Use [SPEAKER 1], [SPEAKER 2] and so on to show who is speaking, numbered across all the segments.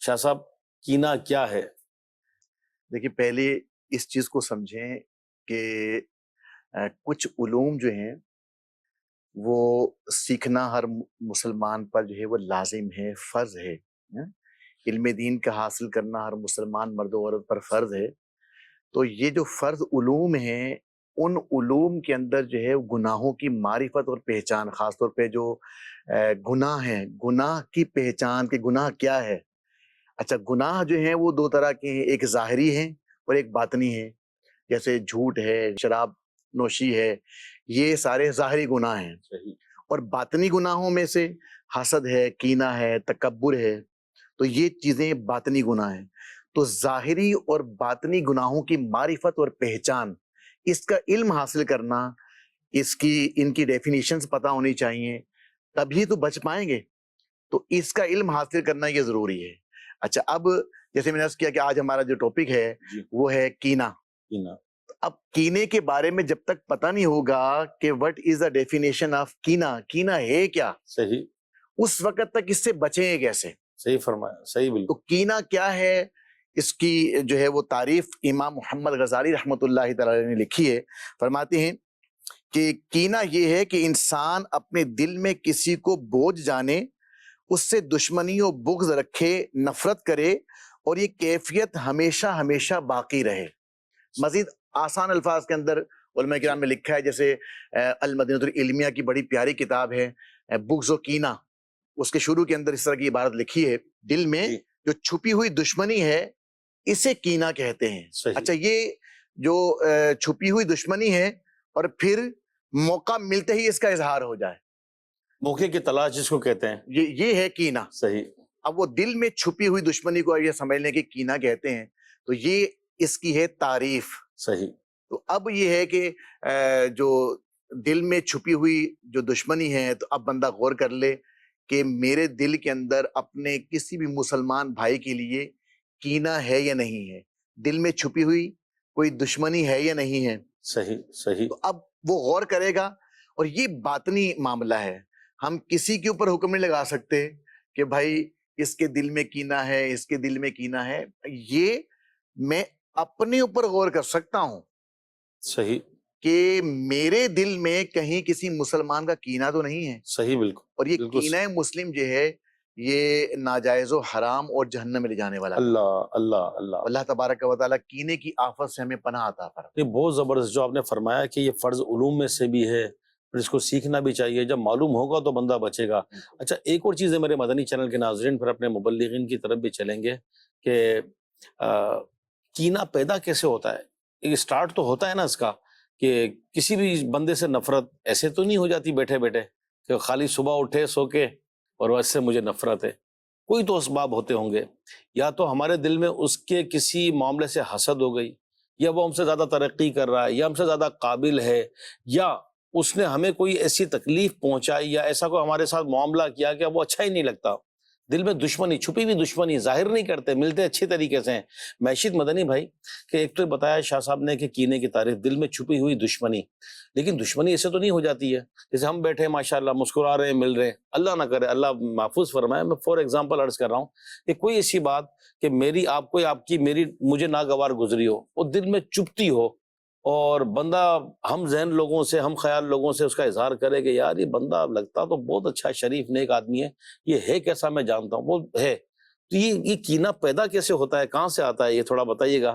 [SPEAKER 1] شاہ صاحب کینہ کیا ہے؟
[SPEAKER 2] دیکھیے پہلے اس چیز کو سمجھیں کہ کچھ علوم جو ہیں وہ سیکھنا ہر مسلمان پر جو ہے وہ لازم ہے، فرض ہے۔ علم دین کا حاصل کرنا ہر مسلمان مرد و عورت پر فرض ہے۔ تو یہ جو فرض علوم ہیں، ان علوم کے اندر جو ہے گناہوں کی معرفت اور پہچان، خاص طور پہ جو گناہ ہیں، گناہ کی پہچان کہ گناہ کیا ہے۔ اچھا، گناہ جو ہیں وہ دو طرح کے ہیں، ایک ظاہری ہیں اور ایک باطنی ہے۔ جیسے جھوٹ ہے، شراب نوشی ہے، یہ سارے ظاہری گناہ ہیں۔ اور باطنی گناہوں میں سے حسد ہے، کینہ ہے، تکبر ہے، تو یہ چیزیں باطنی گناہ ہیں۔ تو ظاہری اور باطنی گناہوں کی معرفت اور پہچان، اس کا علم حاصل کرنا، ان کی ڈیفینیشنز پتہ ہونی چاہیے، تبھی تو بچ پائیں گے۔ تو اس کا علم حاصل کرنا یہ ضروری ہے۔ اچھا، اب جیسے میں نے عرض کیا کہ آج ہمارا جو ٹاپک ہے وہ ہے کینہ۔ اب کینے کے بارے میں جب تک پتہ نہیں ہوگا کہ what is the definition of کینہ، کینہ ہے کیا،
[SPEAKER 1] صحیح،
[SPEAKER 2] اس وقت تک اس سے بچیں کیسے؟
[SPEAKER 1] صحیح فرمایا، صحیح بالکل۔
[SPEAKER 2] تو کینہ کیا ہے، اس کی جو ہے وہ تعریف امام محمد غزالی رحمۃ اللہ تعالی نے لکھی ہے۔ فرماتے ہیں کہ کینہ یہ ہے کہ انسان اپنے دل میں کسی کو بوجھ جانے، اس سے دشمنی و بغض رکھے، نفرت کرے، اور یہ کیفیت ہمیشہ ہمیشہ باقی رہے۔ مزید آسان الفاظ کے اندر علماء کرام نے لکھا ہے، جیسے المدینۃ العلمیہ کی بڑی پیاری کتاب ہے بغض و کینہ، اس کے شروع کے اندر اس طرح کی عبارت لکھی ہے، دل میں جو چھپی ہوئی دشمنی ہے اسے کینہ کہتے ہیں۔ اچھا، یہ جو چھپی ہوئی دشمنی ہے اور پھر موقع ملتے ہی اس کا اظہار ہو جائے،
[SPEAKER 1] موقع کی تلاش جس کو کہتے ہیں،
[SPEAKER 2] یہ ہے کینہ۔
[SPEAKER 1] صحیح۔
[SPEAKER 2] اب وہ دل میں چھپی ہوئی دشمنی کو یہ سمجھنے کے کینہ کہتے ہیں، تو یہ اس کی ہے تعریف۔
[SPEAKER 1] صحیح۔
[SPEAKER 2] تو اب یہ ہے کہ جو دل میں چھپی ہوئی جو دشمنی ہے، تو اب بندہ غور کر لے کہ میرے دل کے اندر اپنے کسی بھی مسلمان بھائی کے لیے کینہ ہے یا نہیں ہے، دل میں چھپی ہوئی کوئی دشمنی ہے یا نہیں ہے۔
[SPEAKER 1] صحیح، صحیح۔
[SPEAKER 2] تو اب وہ غور کرے گا، اور یہ باطنی معاملہ ہے۔ ہم کسی کے اوپر حکم نہیں لگا سکتے کہ بھائی اس کے دل میں کینہ ہے، اس کے دل میں کینہ ہے۔ یہ میں اپنے اوپر غور کر سکتا ہوں
[SPEAKER 1] صحیح
[SPEAKER 2] کہ میرے دل میں کہیں کسی مسلمان کا کینہ تو نہیں ہے۔
[SPEAKER 1] صحیح، بالکل۔
[SPEAKER 2] اور یہ کینہ مسلم جو ہے یہ ناجائز و حرام اور جہنم میں لے جانے والا۔ اللہ تبارک و تعالیٰ کینے کی آفت سے ہمیں پناہ عطا فرمائے۔
[SPEAKER 1] یہ بہت زبردست جو آپ نے فرمایا کہ یہ فرض علوم میں سے بھی ہے، پھر اس کو سیکھنا بھی چاہیے، جب معلوم ہوگا تو بندہ بچے گا۔ اچھا، ایک اور چیز ہے میرے مدنی چینل کے ناظرین، پھر اپنے مبلغین کی طرف بھی چلیں گے کہ کینہ پیدا کیسے ہوتا ہے؟ ایک سٹارٹ تو ہوتا ہے نا اس کا، کہ کسی بھی بندے سے نفرت ایسے تو نہیں ہو جاتی بیٹھے بیٹھے کہ خالی صبح اٹھے سو کے اور اس سے مجھے نفرت ہے۔ کوئی تو اسباب ہوتے ہوں گے، یا تو ہمارے دل میں اس کے کسی معاملے سے حسد ہو گئی، یا وہ ہم سے زیادہ ترقی کر رہا ہے، یا ہم سے زیادہ قابل ہے، یا اس نے ہمیں کوئی ایسی تکلیف پہنچائی، یا ایسا کوئی ہمارے ساتھ معاملہ کیا کہ وہ اچھا ہی نہیں لگتا۔ دل میں دشمنی، چھپی ہوئی دشمنی، ظاہر نہیں کرتے، ملتے اچھی طریقے سے ہیں۔ میشید مدنی بھائی کہ ایک تو بتایا شاہ صاحب نے کہ کینے کی تعریف، دل میں چھپی ہوئی دشمنی، لیکن دشمنی ایسے تو نہیں ہو جاتی ہے جیسے ہم بیٹھے ماشاءاللہ مسکرا رہے ہیں، مل رہے ہیں، اللہ نہ کرے، اللہ محفوظ فرمائے، میں فور ایگزامپل عرض کر رہا ہوں کہ کوئی ایسی بات کہ میری آپ کو، آپ کی میری مجھے ناگوار گزری ہو، وہ دل میں چپتی ہو، اور بندہ ہم ذہن لوگوں سے، ہم خیال لوگوں سے اس کا اظہار کرے کہ یار یہ بندہ لگتا تو بہت اچھا شریف نیک آدمی ہے، یہ ہے کیسا میں جانتا ہوں، وہ ہے۔ تو یہ کینہ پیدا کیسے ہوتا ہے، کہاں سے آتا ہے، یہ تھوڑا بتائیے گا۔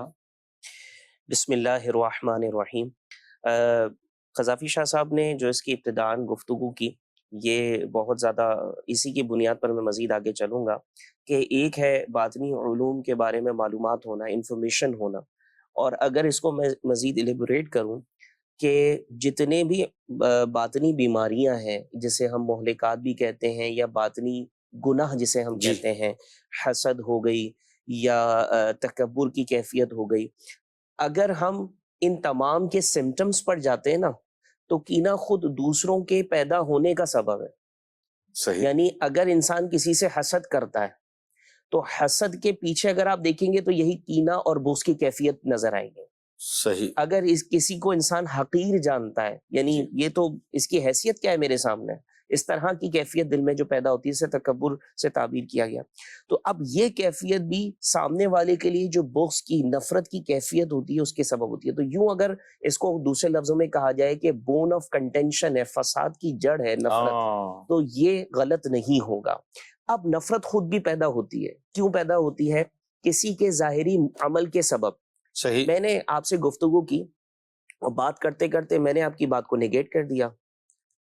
[SPEAKER 3] بسم اللہ الرحمن الرحیم۔ قذافی شاہ صاحب نے جو اس کی ابتداءً گفتگو کی، یہ بہت زیادہ اسی کی بنیاد پر میں مزید آگے چلوں گا کہ ایک ہے باطنی علوم کے بارے میں معلومات ہونا، انفارمیشن ہونا، اور اگر اس کو میں مزید ایلیبوریٹ کروں کہ جتنے بھی باطنی بیماریاں ہیں، جسے ہم مہلکات بھی کہتے ہیں، یا باطنی گناہ جسے ہم کہتے ہیں، حسد ہو گئی یا تکبر کی کیفیت ہو گئی، اگر ہم ان تمام کے سمٹمز پر جاتے ہیں نا، تو کینہ خود دوسروں کے پیدا ہونے کا سبب ہے۔
[SPEAKER 1] صحیح۔
[SPEAKER 3] یعنی اگر انسان کسی سے حسد کرتا ہے تو حسد کے پیچھے اگر آپ دیکھیں گے تو یہی کینہ اور بغض کی کیفیت نظر آئیں گے۔
[SPEAKER 1] صحیح۔
[SPEAKER 3] اگر کسی کو انسان حقیر جانتا ہے، یعنی یہ تو اس کی حیثیت کیا ہے میرے سامنے، اس طرح کی کیفیت دل میں جو پیدا ہوتی ہے اسے تکبر سے تعبیر کیا گیا. تو اب یہ کیفیت بھی سامنے والے کے لیے جو بغض کی نفرت کی کیفیت ہوتی ہے اس کے سبب ہوتی ہے. تو یوں اگر اس کو دوسرے لفظوں میں کہا جائے کہ بون آف کنٹینشن ہے، فساد کی جڑ ہے نفرت، تو یہ غلط نہیں ہوگا. اب نفرت خود بھی پیدا ہوتی ہے. کیوں پیدا ہوتی ہے؟ کسی کے ظاہری عمل کے سبب.
[SPEAKER 1] صحیح.
[SPEAKER 3] میں نے آپ سے گفتگو کی اور بات کرتے کرتے میں نے آپ کی بات کو نیگیٹ کر دیا،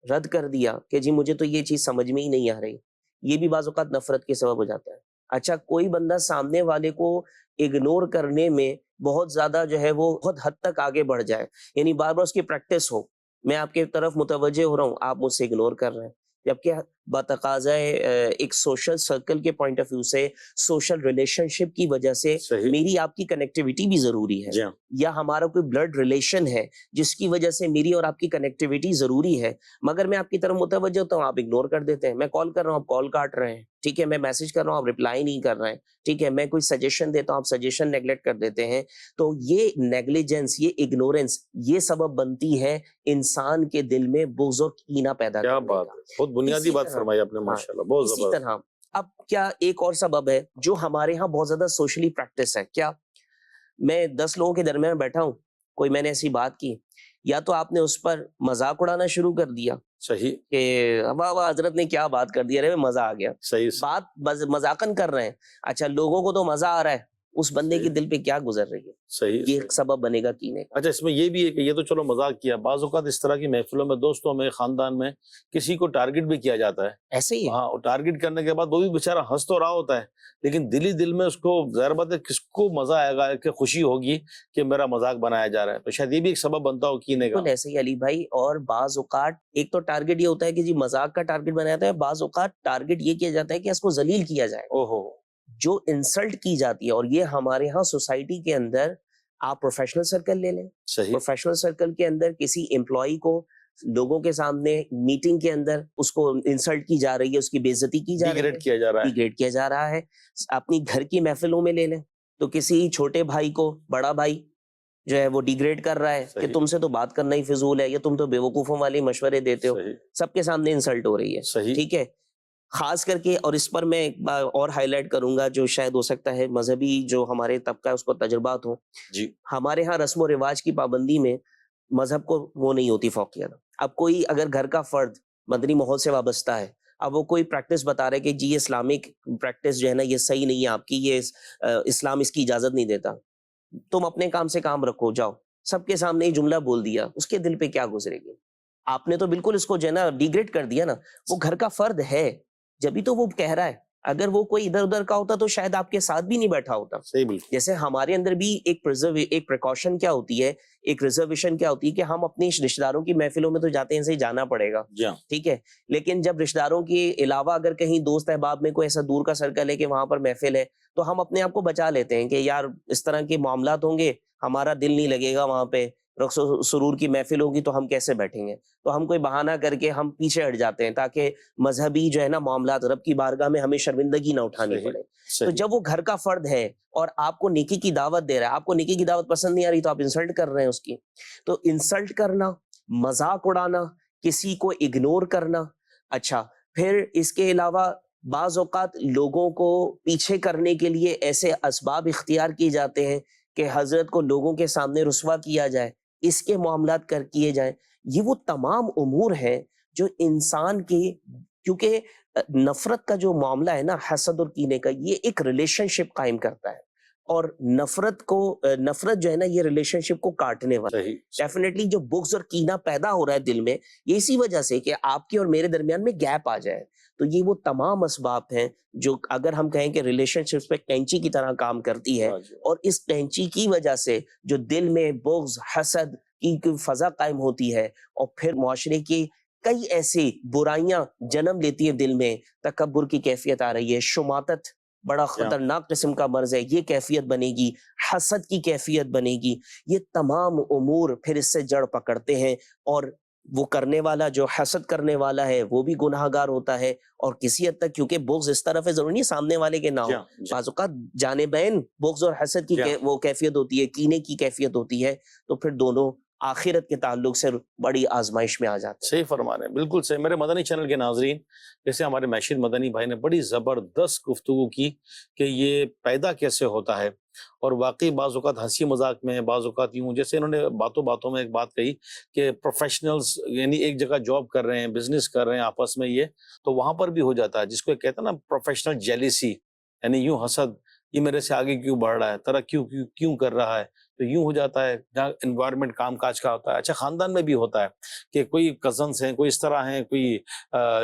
[SPEAKER 3] رد کر دیا کہ جی مجھے تو یہ چیز سمجھ میں ہی نہیں آ رہی. یہ بھی بعض اوقات نفرت کے سبب ہو جاتا ہے. اچھا، کوئی بندہ سامنے والے کو اگنور کرنے میں بہت زیادہ جو ہے وہ بہت حد تک آگے بڑھ جائے، یعنی بار بار اس کی پریکٹس ہو، میں آپ کے طرف متوجہ ہو رہا ہوں، آپ مجھ سے اگنور کر رہے ہیں، جبکہ بتقاضۂ ایک سوشل سرکل کے پوائنٹ آف ویو سے، سوشل ریلیشن شپ کی وجہ سے
[SPEAKER 1] صحیح.
[SPEAKER 3] میری آپ کی کنیکٹیوٹی بھی ضروری ہے،
[SPEAKER 1] جی ہاں.
[SPEAKER 3] یا ہمارا کوئی بلڈ ریلیشن ہے جس کی وجہ سے میری اور آپ کی کنیکٹیوٹی ضروری ہے، مگر میں آپ کی طرف متوجہ ہوتا ہوں، آپ اگنور کر دیتے ہیں. میں کال کر رہا ہوں، آپ کال کاٹ رہے ہیں، ٹھیک ہے، میں میسج کر رہا ہوں، آپ رپلائی نہیں کر رہے ہیں، ٹھیک ہے، میں کوئی سجیشن دیتا ہوں، آپ سجیشن نیگلیکٹ کر دیتے ہیں. تو یہ نیگلیجنس، یہ اگنورینس، یہ سبب بنتی ہے انسان کے دل میں بغض اور کینہ پیدا
[SPEAKER 1] کیا
[SPEAKER 3] کرنے
[SPEAKER 1] بات
[SPEAKER 3] کا.
[SPEAKER 1] ہے، بہت بنیادی
[SPEAKER 3] اسی
[SPEAKER 1] بات
[SPEAKER 3] طرح،
[SPEAKER 1] فرمائی آپ نے،
[SPEAKER 3] ہاں،
[SPEAKER 1] ماشاءاللہ، بہت
[SPEAKER 3] اسی
[SPEAKER 1] زبردست.
[SPEAKER 3] طرح اب کیا ایک اور سبب ہے جو ہمارے ہاں بہت زیادہ سوشلی پریکٹس ہے. کیا میں 10 لوگوں کے درمیان بیٹھا ہوں، کوئی میں نے ایسی بات کی، یا تو آپ نے اس پر مذاق اڑانا شروع کر دیا
[SPEAKER 1] صحیح.
[SPEAKER 3] کہ واہ واہ حضرت نے کیا بات کر دی، ارے مزہ آ گیا،
[SPEAKER 1] صحیح.
[SPEAKER 3] بات مذاقن کر رہے ہیں. اچھا، لوگوں کو تو مزہ آ رہا ہے، اس بندے کے دل پہ کیا گزر رہی ہے،
[SPEAKER 1] صحیح.
[SPEAKER 3] یہ
[SPEAKER 1] صحیح.
[SPEAKER 3] ایک سبب بنے گا کینے کا.
[SPEAKER 1] اچھا، اس میں یہ بھی ہے کہ یہ تو چلو مذاق کیا، بعض اوقات اس طرح کی محفلوں میں، دوستوں میں، خاندان میں کسی کو ٹارگٹ بھی کیا جاتا ہے.
[SPEAKER 3] ایسے ہی ہے.
[SPEAKER 1] ہاں، ٹارگٹ کرنے کے بعد وہ بھی بیچارہ ہنس تو رہا ہوتا ہے، لیکن دل ہی دل میں اس کو ظاہر بات ہے کس کو مزہ آئے گا کہ خوشی ہوگی کہ میرا مذاق بنایا جا رہا ہے. تو شاید یہ بھی ایک سبب بنتا ہو کینے کا.
[SPEAKER 3] بالکل ایسے ہی علی بھائی. اور بعض اوقات ایک تو ٹارگٹ یہ ہوتا ہے کہ جی مذاق کا ٹارگٹ بنایا جاتا ہے، بعض اوقات ٹارگٹ یہ کیا جاتا ہے کہ اس کو ذلیل کیا جائے.
[SPEAKER 1] اوہو.
[SPEAKER 3] جو انسلٹ کی جاتی ہے، اور یہ ہمارے ہاں سوسائٹی کے اندر، آپ پروفیشنل سرکل لے لیں،
[SPEAKER 1] صحیح.
[SPEAKER 3] پروفیشنل سرکل کے اندر کسی امپلائی کو لوگوں کے سامنے میٹنگ کے اندر اس کو انسلٹ کی جا رہی ہے، اس کی بے عزتی کی جا رہی ہے،
[SPEAKER 1] ڈیگریڈ کیا جا رہا ہے.
[SPEAKER 3] ڈیگریڈ کیا جا رہا ہے. اپنی گھر کی محفلوں میں لے لیں تو کسی چھوٹے بھائی کو بڑا بھائی جو ہے وہ ڈیگریڈ کر رہا ہے کہ
[SPEAKER 1] صحیح.
[SPEAKER 3] تم سے تو بات کرنا ہی فضول ہے، یا تم تو بیوقوفوں والے مشورے دیتے ہو.
[SPEAKER 1] صحیح.
[SPEAKER 3] سب کے سامنے انسلٹ ہو رہی ہے.
[SPEAKER 1] صحیح.
[SPEAKER 3] ٹھیک ہے. خاص کر کے، اور اس پر میں ایک بار اور ہائی لائٹ کروں گا جو شاید ہو سکتا ہے مذہبی جو ہمارے طبقہ ہے اس کو تجربات ہوں.
[SPEAKER 1] جی.
[SPEAKER 3] ہمارے ہاں رسم و رواج کی پابندی میں مذہب کو وہ نہیں ہوتی فوقیت. اب کوئی اگر گھر کا فرد مدنی ماحول سے وابستہ ہے، اب وہ کوئی پریکٹس بتا رہے کہ جی یہ اسلامک پریکٹس جو ہے نا یہ صحیح نہیں ہے آپ کی، یہ اسلام اس کی اجازت نہیں دیتا، تم اپنے کام سے کام رکھو، جاؤ. سب کے سامنے یہ جملہ بول دیا، اس کے دل پہ کیا گزرے گی؟ آپ نے تو بالکل اس کو جو ہے نا ڈیگریڈ کر دیا نا. وہ گھر کا فرد ہے، جبھی تو وہ کہہ رہا ہے. اگر وہ کوئی ادھر ادھر کا ہوتا تو شاید آپ کے ساتھ بھی نہیں بیٹھا ہوتا.
[SPEAKER 1] صحیح. بالکل.
[SPEAKER 3] جیسے ہمارے اندر بھی ایک پریکاشن کیا ہوتی ہے، ایک ریزرویشن کیا ہوتی ہے کہ ہم اپنے رشتہ داروں کی محفلوں میں تو جاتے ہیں، سے جانا پڑے گا.
[SPEAKER 1] جی ہاں.
[SPEAKER 3] ٹھیک ہے. لیکن جب رشتہ داروں کے علاوہ اگر کہیں دوست احباب میں کوئی ایسا دور کا سرکل ہے کہ وہاں پر محفل ہے، تو ہم اپنے آپ کو بچا لیتے ہیں کہ یار اس طرح کے معاملات ہوں گے، ہمارا دل نہیں لگے گا وہاں پہ، رقص و سرور کی محفل ہوگی تو ہم کیسے بیٹھیں گے. تو ہم کوئی بہانہ کر کے ہم پیچھے ہٹ جاتے ہیں تاکہ مذہبی جو ہے نا معاملات رب کی بارگاہ میں ہمیں شرمندگی نہ اٹھانی
[SPEAKER 1] صحیح.
[SPEAKER 3] پڑے. تو
[SPEAKER 1] صحیح.
[SPEAKER 3] جب وہ گھر کا فرد ہے اور آپ کو نیکی کی دعوت دے رہا ہے، آپ کو نیکی کی دعوت پسند نہیں آ رہی تو آپ انسلٹ کر رہے ہیں اس کی. تو انسلٹ کرنا، مذاق اڑانا، کسی کو اگنور کرنا. اچھا، پھر اس کے علاوہ بعض اوقات لوگوں کو پیچھے کرنے کے لیے ایسے اسباب اختیار کیے جاتے ہیں کہ حضرت کو لوگوں کے سامنے رسوا کیا جائے، اس کے معاملات کیے جائیں. یہ وہ تمام امور ہیں جو انسان کی، کیونکہ نفرت کا جو معاملہ ہے نا، حسد اور کینے کا، یہ ایک ریلیشن شپ قائم کرتا ہے. اور نفرت جو ہے نا یہ ریلیشن شپ کو کاٹنے والا.
[SPEAKER 1] صحیح.
[SPEAKER 3] ڈیفینیٹلی جو بغض اور کینہ پیدا ہو رہا ہے دل میں، یہ اسی وجہ سے کہ آپ کے اور میرے درمیان میں گیپ آ جائے. تو یہ وہ تمام اسباب ہیں جو اگر ہم کہیں کہ ریلیشن شپس پہ کینچی کی طرح کام کرتی ہے، اور اس کینچی کی وجہ سے جو دل میں بغض، حسد کی فضا قائم ہوتی ہے، اور پھر معاشرے کی کئی ایسی برائیاں جنم لیتی ہیں دل میں. تکبر کی کیفیت آ رہی ہے، شماتت بڑا خطرناک قسم کا مرض ہے، یہ کیفیت بنے گی، حسد کی کیفیت بنے گی. یہ تمام امور پھر اس سے جڑ پکڑتے ہیں، اور وہ کرنے والا، جو حسد کرنے والا ہے، وہ بھی گناہ گار ہوتا ہے. اور کسی حد تک کیونکہ بغض اس طرف ہے، ضروری نہیں سامنے والے کے نہ ہو، بعض اوقات جانبین بغض اور حسد کی وہ کیفیت ہوتی ہے، کینے کی کیفیت ہوتی ہے. تو پھر دونوں آخرت کے تعلق سے بڑی آزمائش میں آ جاتے ہیں۔
[SPEAKER 1] صحیح فرما رہے ہیں، بالکل صحیح۔ میرے مدنی چینل کے ناظرین، جیسے ہمارے محشر مدنی بھائی نے بڑی زبردست گفتگو کی کہ یہ پیدا کیسے ہوتا ہے، اور واقعی بعض اوقات ہنسی مذاق میں، بعض اوقات یوں، جیسے انہوں نے باتوں باتوں میں ایک بات کہی کہ پروفیشنلز یعنی ایک جگہ جاب کر رہے ہیں، بزنس کر رہے ہیں آپس میں، یہ تو وہاں پر بھی ہو جاتا ہے جس کو کہتے ہیں نا پروفیشنل جیلیسی، یعنی یوں حسد، یہ میرے سے آگے کیوں بڑھ رہا ہے، ترقی کیوں کر رہا ہے، تو یوں ہو جاتا ہے جہاں انوائرمنٹ کام کاج کا ہوتا ہے۔ اچھا خاندان میں بھی ہوتا ہے کہ کوئی کزنس ہیں، کوئی اس طرح ہیں، کوئی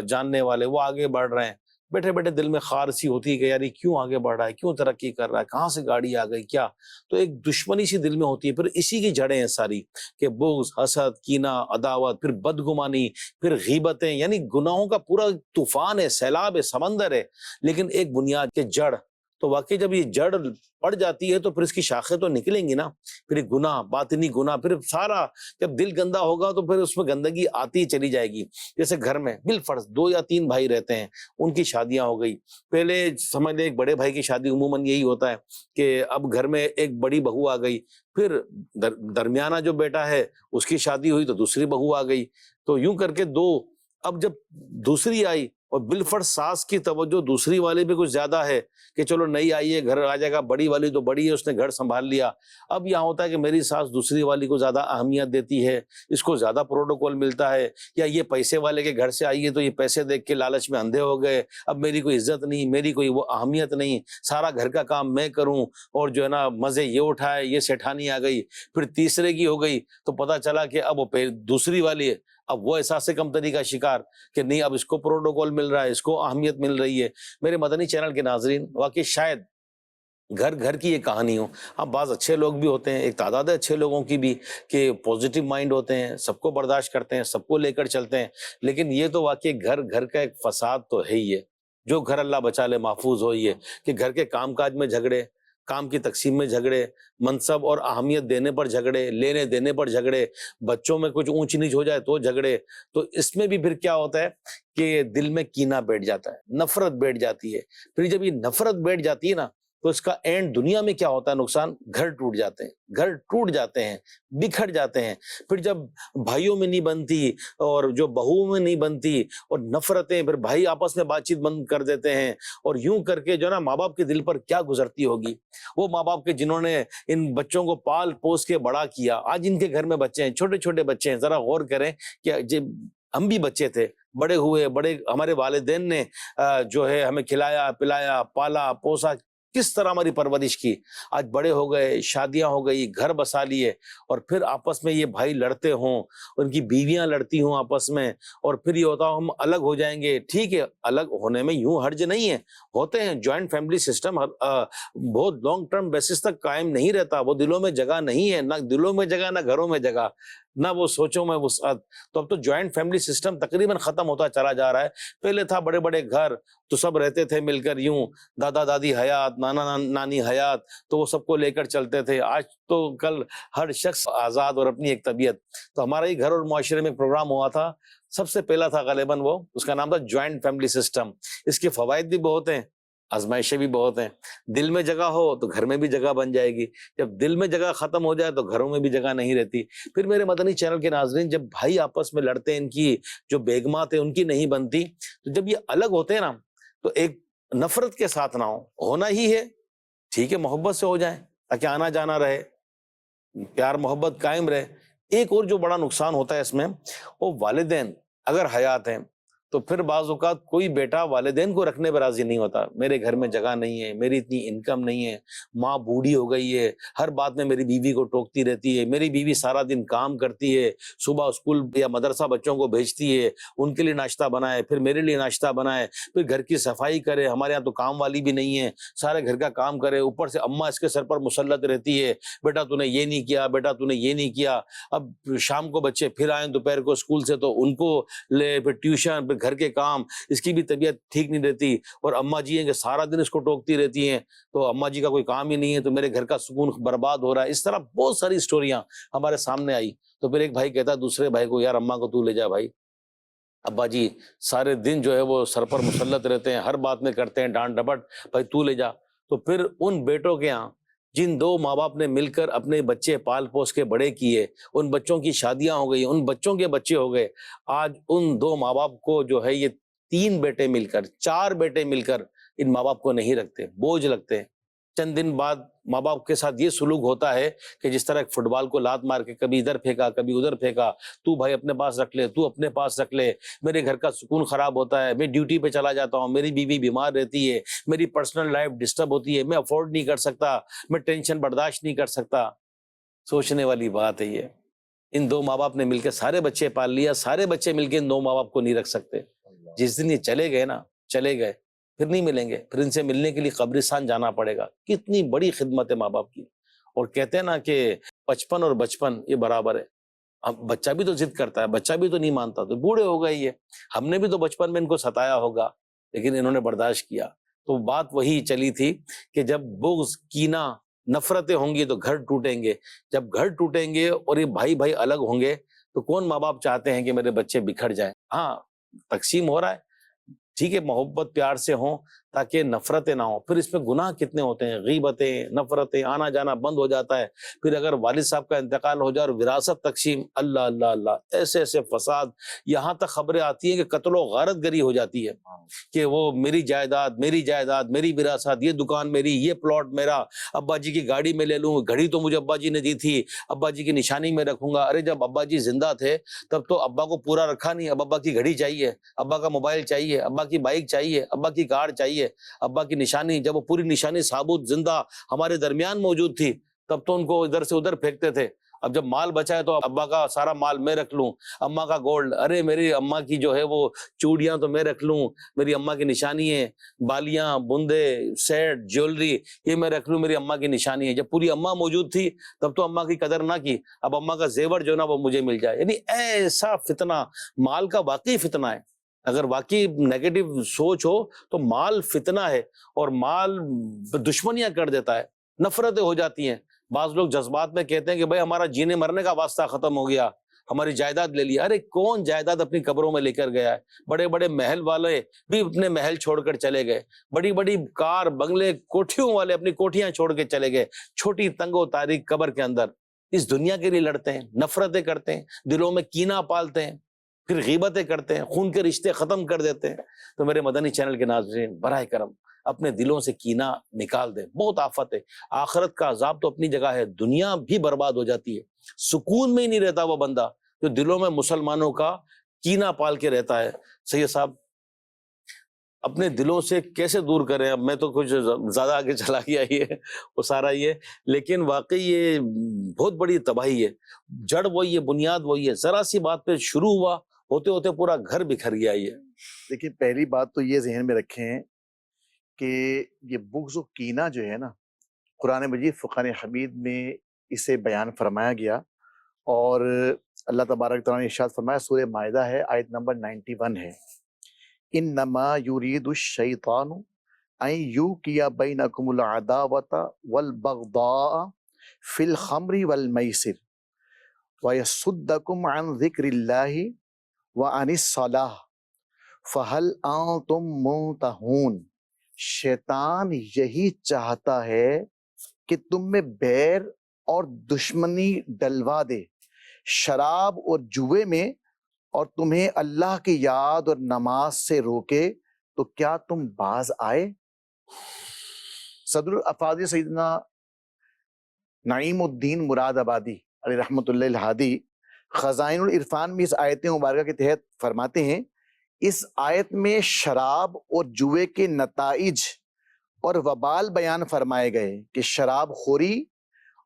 [SPEAKER 1] جاننے والے، وہ آگے بڑھ رہے ہیں، بیٹھے بیٹھے دل میں خار سی ہوتی ہے کہ یار یہ کیوں آگے بڑھ رہا ہے، کیوں ترقی کر رہا ہے، کہاں سے گاڑی آ گئی کیا، تو ایک دشمنی سی دل میں ہوتی ہے۔ پھر اسی کی جڑیں ہیں ساری کہ بغض، حسد، کینہ، عداوت، پھر بدگمانی، پھر غیبتیں، یعنی گناہوں کا پورا طوفان ہے، سیلاب ہے، سمندر ہے، لیکن ایک بنیاد کے جڑ، تو واقعی جب یہ جڑ پڑ جاتی ہے تو پھر اس کی شاخیں تو نکلیں گی نا، پھر ایک گناہ، باطنی گناہ، پھر سارا جب دل گندا ہوگا تو پھر اس میں گندگی آتی چلی جائے گی۔ جیسے گھر میں بالفرض 2 یا 3 بھائی رہتے ہیں، ان کی شادیاں ہو گئی، پہلے سمجھ لیں ایک بڑے بھائی کی شادی عموماً یہی ہوتا ہے کہ اب گھر میں ایک بڑی بہو آ گئی، پھر درمیانہ جو بیٹا ہے اس کی شادی ہوئی تو دوسری بہو آ گئی، تو یوں کر کے 2، اب جب دوسری آئی اور بالفرض ساس کی توجہ دوسری والے پہ کچھ زیادہ ہے کہ چلو نئی آئی ہے گھر آ جائے گا، بڑی والی تو بڑی ہے، اس نے گھر سنبھال لیا، اب یہاں ہوتا ہے کہ میری ساس دوسری والی کو زیادہ اہمیت دیتی ہے، اس کو زیادہ پروٹوکول ملتا ہے، یا یہ پیسے والے کے گھر سے آئی ہے تو یہ پیسے دیکھ کے لالچ میں اندھے ہو گئے، اب میری کوئی عزت نہیں، میری کوئی وہ اہمیت نہیں، سارا گھر کا کام میں کروں، اور جو ہے نا مزے یہ اٹھائے، یہ سیٹھانی آ گئی، پھر تیسرے کی ہو گئی تو پتہ چلا کہ اب وہ دوسری والی ہے، اب وہ احساس کمتری کا شکار کہ نہیں اب اس کو پروٹوکول مل رہا ہے، اس کو اہمیت مل رہی ہے۔ میرے مدنی چینل کے ناظرین، واقعی شاید گھر گھر کی یہ کہانی ہو، ہاں بعض اچھے لوگ بھی ہوتے ہیں، ایک تعداد ہے اچھے لوگوں کی بھی کہ پازیٹیو مائنڈ ہوتے ہیں، سب کو برداشت کرتے ہیں، سب کو لے کر چلتے ہیں، لیکن یہ تو واقعی گھر گھر کا ایک فساد تو ہے ہی ہے، جو گھر اللہ بچا لے محفوظ ہو، یہ کہ گھر کے کام کاج میں جھگڑے، کام کی تقسیم میں جھگڑے، منصب اور اہمیت دینے پر جھگڑے، لینے دینے پر جھگڑے، بچوں میں کچھ اونچ نیچ ہو جائے تو جھگڑے، تو اس میں بھی پھر کیا ہوتا ہے کہ دل میں کینہ بیٹھ جاتا ہے، نفرت بیٹھ جاتی ہے، پھر جب یہ نفرت بیٹھ جاتی ہے نا تو اس کا اینڈ دنیا میں کیا ہوتا ہے نقصان، گھر ٹوٹ جاتے ہیں، گھر ٹوٹ جاتے ہیں، بکھر جاتے ہیں، پھر جب بھائیوں میں نہیں بنتی اور جو بہوؤں میں نہیں بنتی اور نفرتیں، پھر بھائی آپس میں بات چیت بند کر دیتے ہیں، اور یوں کر کے جو ہے نا ماں باپ کے دل پر کیا گزرتی ہوگی، وہ ماں باپ کے جنہوں نے ان بچوں کو پال پوس کے بڑا کیا، آج ان کے گھر میں بچے ہیں، چھوٹے چھوٹے بچے ہیں، ذرا غور کریں کہ جب ہم بھی بچے تھے، بڑے ہوئے، بڑے ہمارے والدین نے جو ہے ہمیں کھلایا پلایا پالا پوسا، کس طرح ہماری پرورش کی، آج بڑے ہو گئے، شادیاں ہو گئی، گھر بسا لیے، اور پھر آپس میں یہ بھائی لڑتے ہوں، ان کی بیویاں لڑتی ہوں آپس میں، اور پھر یہ ہوتا ہم الگ ہو جائیں گے۔ ٹھیک ہے، الگ ہونے میں یوں حرج نہیں ہے، ہوتے ہیں، جوائنٹ فیملی سسٹم بہت لانگ ٹرم بیسس تک قائم نہیں رہتا، وہ دلوں میں جگہ نہیں ہے، نہ دلوں میں جگہ نہ گھروں میں جگہ، نہ وہ سوچوں میں وسعت، تو اب تو جوائنٹ فیملی سسٹم تقریباً ختم ہوتا چلا جا رہا ہے۔ پہلے تھا بڑے بڑے گھر تو سب رہتے تھے مل کر، یوں دادا دادی حیات، نانا نانی حیات، تو وہ سب کو لے کر چلتے تھے، آج تو کل ہر شخص آزاد اور اپنی ایک طبیعت۔ تو ہمارا ہی گھر اور معاشرے میں ایک پروگرام ہوا تھا، سب سے پہلا تھا غالباً وہ، اس کا نام تھا جوائنٹ فیملی سسٹم۔ اس کے فوائد بھی بہت ہیں، آزمائشیں بھی بہت ہیں، دل میں جگہ ہو تو گھر میں بھی جگہ بن جائے گی، جب دل میں جگہ ختم ہو جائے تو گھروں میں بھی جگہ نہیں رہتی۔ پھر میرے مدنی چینل کے ناظرین، جب بھائی آپس میں لڑتے ہیں، ان کی جو بیگمات ہیں ان کی نہیں بنتی، تو جب یہ الگ ہوتے ہیں نا تو ایک نفرت کے ساتھ نہ ہونا ہی ہے، ٹھیک ہے محبت سے ہو جائیں تاکہ آنا جانا رہے، پیار محبت قائم رہے۔ ایک اور جو بڑا نقصان ہوتا ہے اس میں، وہ والدین اگر حیات ہیں تو پھر بعض اوقات کوئی بیٹا والدین کو رکھنے پہ راضی نہیں ہوتا، میرے گھر میں جگہ نہیں ہے، میری اتنی انکم نہیں ہے، ماں بوڑھی ہو گئی ہے، ہر بات میں میری بیوی کو ٹوکتی رہتی ہے، میری بیوی سارا دن کام کرتی ہے، صبح اسکول یا مدرسہ بچوں کو بھیجتی ہے، ان کے لیے ناشتہ بنائے، پھر میرے لیے ناشتہ بنائے، پھر گھر کی صفائی کرے، ہمارے یہاں تو کام والی بھی نہیں ہے، سارے گھر کا کام کرے، اوپر سے اماں اس کے سر پر مسلط رہتی ہے، بیٹا تو نے یہ نہیں کیا، بیٹا تو نے یہ نہیں کیا۔ اب شام کو بچے پھر آئیں دوپہر کو اسکول سے تو ان کو لے، پھر ٹیوشن، پھر گھر کے کام، اس کی بھی طبیعت ٹھیک نہیں رہتی، اور اماں جی ہیں کہ سارا دن اس کو ٹوکتی رہتی ہیں، تو اماں جی کا کوئی کام ہی نہیں ہے، تو میرے گھر کا سکون برباد ہو رہا ہے۔ اس طرح بہت ساری سٹوریاں ہمارے سامنے آئی، تو پھر ایک بھائی کہتا ہے دوسرے بھائی کو، یار اماں کو تو لے جا بھائی، ابا جی سارے دن جو ہے وہ سر پر مسلط رہتے ہیں، ہر بات میں کرتے ہیں ڈانٹ ڈپٹ، بھائی تو لے جا۔ تو پھر ان بیٹوں کے ہاں جن دو ماں باپ نے مل کر اپنے بچے پال پوس کے بڑے کیے، ان بچوں کی شادیاں ہو گئی، ان بچوں کے بچے ہو گئے، آج ان دو ماں باپ کو جو ہے یہ 3 بیٹے مل کر، 4 بیٹے مل کر ان ماں باپ کو نہیں رکھتے، بوجھ لگتے ہیں۔ چند دن بعد ماں باپ کے ساتھ یہ سلوک ہوتا ہے کہ جس طرح ایک فٹ بال کو لات مار کے کبھی ادھر پھینکا کبھی ادھر پھینکا، تو بھائی اپنے پاس رکھ لے، تو اپنے پاس رکھ لے، میرے گھر کا سکون خراب ہوتا ہے، میں ڈیوٹی پہ چلا جاتا ہوں، میری بیوی بیمار رہتی ہے، میری پرسنل لائف ڈسٹرب ہوتی ہے، میں افورڈ نہیں کر سکتا، میں ٹینشن برداشت نہیں کر سکتا۔ سوچنے والی بات ہے یہ، ان دو ماں باپ نے مل کے سارے بچے پال لیا، سارے بچے مل کے ان دو ماں باپ کو نہیں رکھ سکتے۔ جس دن یہ چلے گئے نا، چلے گئے، پھر نہیں ملیں گے، پھر ان سے ملنے کے لیے قبرستان جانا پڑے گا۔ کتنی بڑی خدمت ہے ماں باپ کی۔ اور کہتے ہیں نا کہ 55 اور 55 یہ برابر ہے۔ اب بچہ بھی تو ضد کرتا ہے، بچہ بھی تو نہیں مانتا، تو بوڑھے ہو گئے یہ، ہم نے بھی تو بچپن میں ان کو ستایا ہوگا لیکن انہوں نے برداشت کیا۔ تو بات وہی چلی تھی کہ جب بغض، کینہ، نفرتیں ہوں گی تو گھر ٹوٹیں گے، جب گھر ٹوٹیں گے اور یہ بھائی بھائی الگ ہوں گے تو کون ماں باپ چاہتے ہیں کہ میرے بچے بکھر جائیں؟ ہاں تقسیم ہو رہا ہے، ٹھیک ہے، محبت پیار سے ہوں تاکہ نفرتیں نہ ہوں۔ پھر اس میں گناہ کتنے ہوتے ہیں، غیبتیں، نفرتیں، آنا جانا بند ہو جاتا ہے۔ پھر اگر والد صاحب کا انتقال ہو جائے اور وراثت تقسیم، اللہ اللہ اللہ، ایسے ایسے فساد، یہاں تک خبریں آتی ہیں کہ قتل و غارت گری ہو جاتی ہے کہ وہ میری جائیداد، میری جائیداد، میری وراثت، یہ دکان میری، یہ پلاٹ میرا، ابا جی کی گاڑی میں لے لوں، گھڑی تو مجھے ابا جی نے دی تھی، ابا جی کی نشانی میں رکھوں گا۔ ارے جب ابا جی زندہ تھے تب تو ابا کو پورا رکھا نہیں، اب ابا کی گھڑی چاہیے، ابا کا موبائل چاہیے، ابا کی بائک چاہیے، ابا کی کار چاہیے، ابا کی نشانی، جب وہ پوری نشانی ثابت زندہ ہمارے درمیان موجود تھی تب تو ان کو ادھر سے ادھر پھینکتے تھے۔ اب جب مال بچا ہے تو ابا کا سارا مال میں رکھ لوں، اماں کا گولڈ، ارے میری اماں کی جو ہے وہ چوڑیاں تو میں رکھ لوں، میری اماں کی نشانی ہے، بالیاں، بندے، سیٹ، جیولری، یہ میں رکھ لوں، میری اماں کی نشانی ہے۔ جب پوری اماں موجود تھی تب تو اماں کی قدر نہ کی، اب اماں کا زیور جو نا وہ مجھے مل جائے۔ یعنی ایسا فتنہ، مال کا واقعی فتنہ ہے۔ اگر واقعی نیگیٹو سوچ ہو تو مال فتنہ ہے، اور مال دشمنیاں کر دیتا ہے، نفرتیں ہو جاتی ہیں۔ بعض لوگ جذبات میں کہتے ہیں کہ بھائی ہمارا جینے مرنے کا واسطہ ختم ہو گیا، ہماری جائیداد لے لیا۔ ارے کون جائیداد اپنی قبروں میں لے کر گیا ہے؟ بڑے بڑے محل والے بھی اپنے محل چھوڑ کر چلے گئے، بڑی بڑی کار، بنگلے، کوٹھیوں والے اپنی کوٹھیاں چھوڑ کے چلے گئے، چھوٹی تنگ و تاریک قبر کے اندر اس دنیا کے لیے لڑتے ہیں، نفرتیں کرتے ہیں، دلوں میں کینہ پالتے ہیں، پھر غیبتیں کرتے ہیں، خون کے رشتے ختم کر دیتے ہیں۔ تو میرے مدنی چینل کے ناظرین، براہ کرم اپنے دلوں سے کینہ نکال دیں، بہت آفت ہے۔ آخرت کا عذاب تو اپنی جگہ ہے، دنیا بھی برباد ہو جاتی ہے، سکون میں ہی نہیں رہتا وہ بندہ جو دلوں میں مسلمانوں کا کینہ پال کے رہتا ہے۔ سید صاحب اپنے دلوں سے کیسے دور کریں؟ اب میں تو کچھ زیادہ آگے چلا گیا یہ وہ سارا یہ، لیکن واقعی یہ بہت بڑی تباہی ہے، جڑ وہی ہے، بنیاد وہی ہے، ذرا سی بات پہ شروع ہوا، ہوتے ہوتے پورا گھر بکھر گیا یہ۔
[SPEAKER 2] دیکھیے پہلی بات تو یہ ذہن میں رکھیں کہ یہ بغض و کینہ جو ہے نا، قرآن مجید فرقان حمید میں اسے بیان فرمایا گیا، اور اللہ تبارک تعالیٰ نے ارشاد فرمایا، سورہ مائدہ ہے، آیت نمبر 91 ہے، انما یرید الشیطان ان یوقع بینکم العداوۃ والبغضاء فی الخمر والمیسر ویصدکم عن ذکر اللہ وعن الصلاۃ فہل انتم منتہون۔ شیطان یہی چاہتا ہے کہ تم میں بیر اور دشمنی ڈلوا دے شراب اور جوے میں، اور تمہیں اللہ کی یاد اور نماز سے روکے، تو کیا تم باز آئے؟ صدر الافاضل سیدنا نعیم الدین مراد آبادی علیہ رحمۃ اللہ الہادی خزائن العرفان میں اس آیت مبارکہ کے تحت فرماتے ہیں، اس آیت میں شراب اور جوے کے نتائج اور وبال بیان فرمائے گئے کہ شراب خوری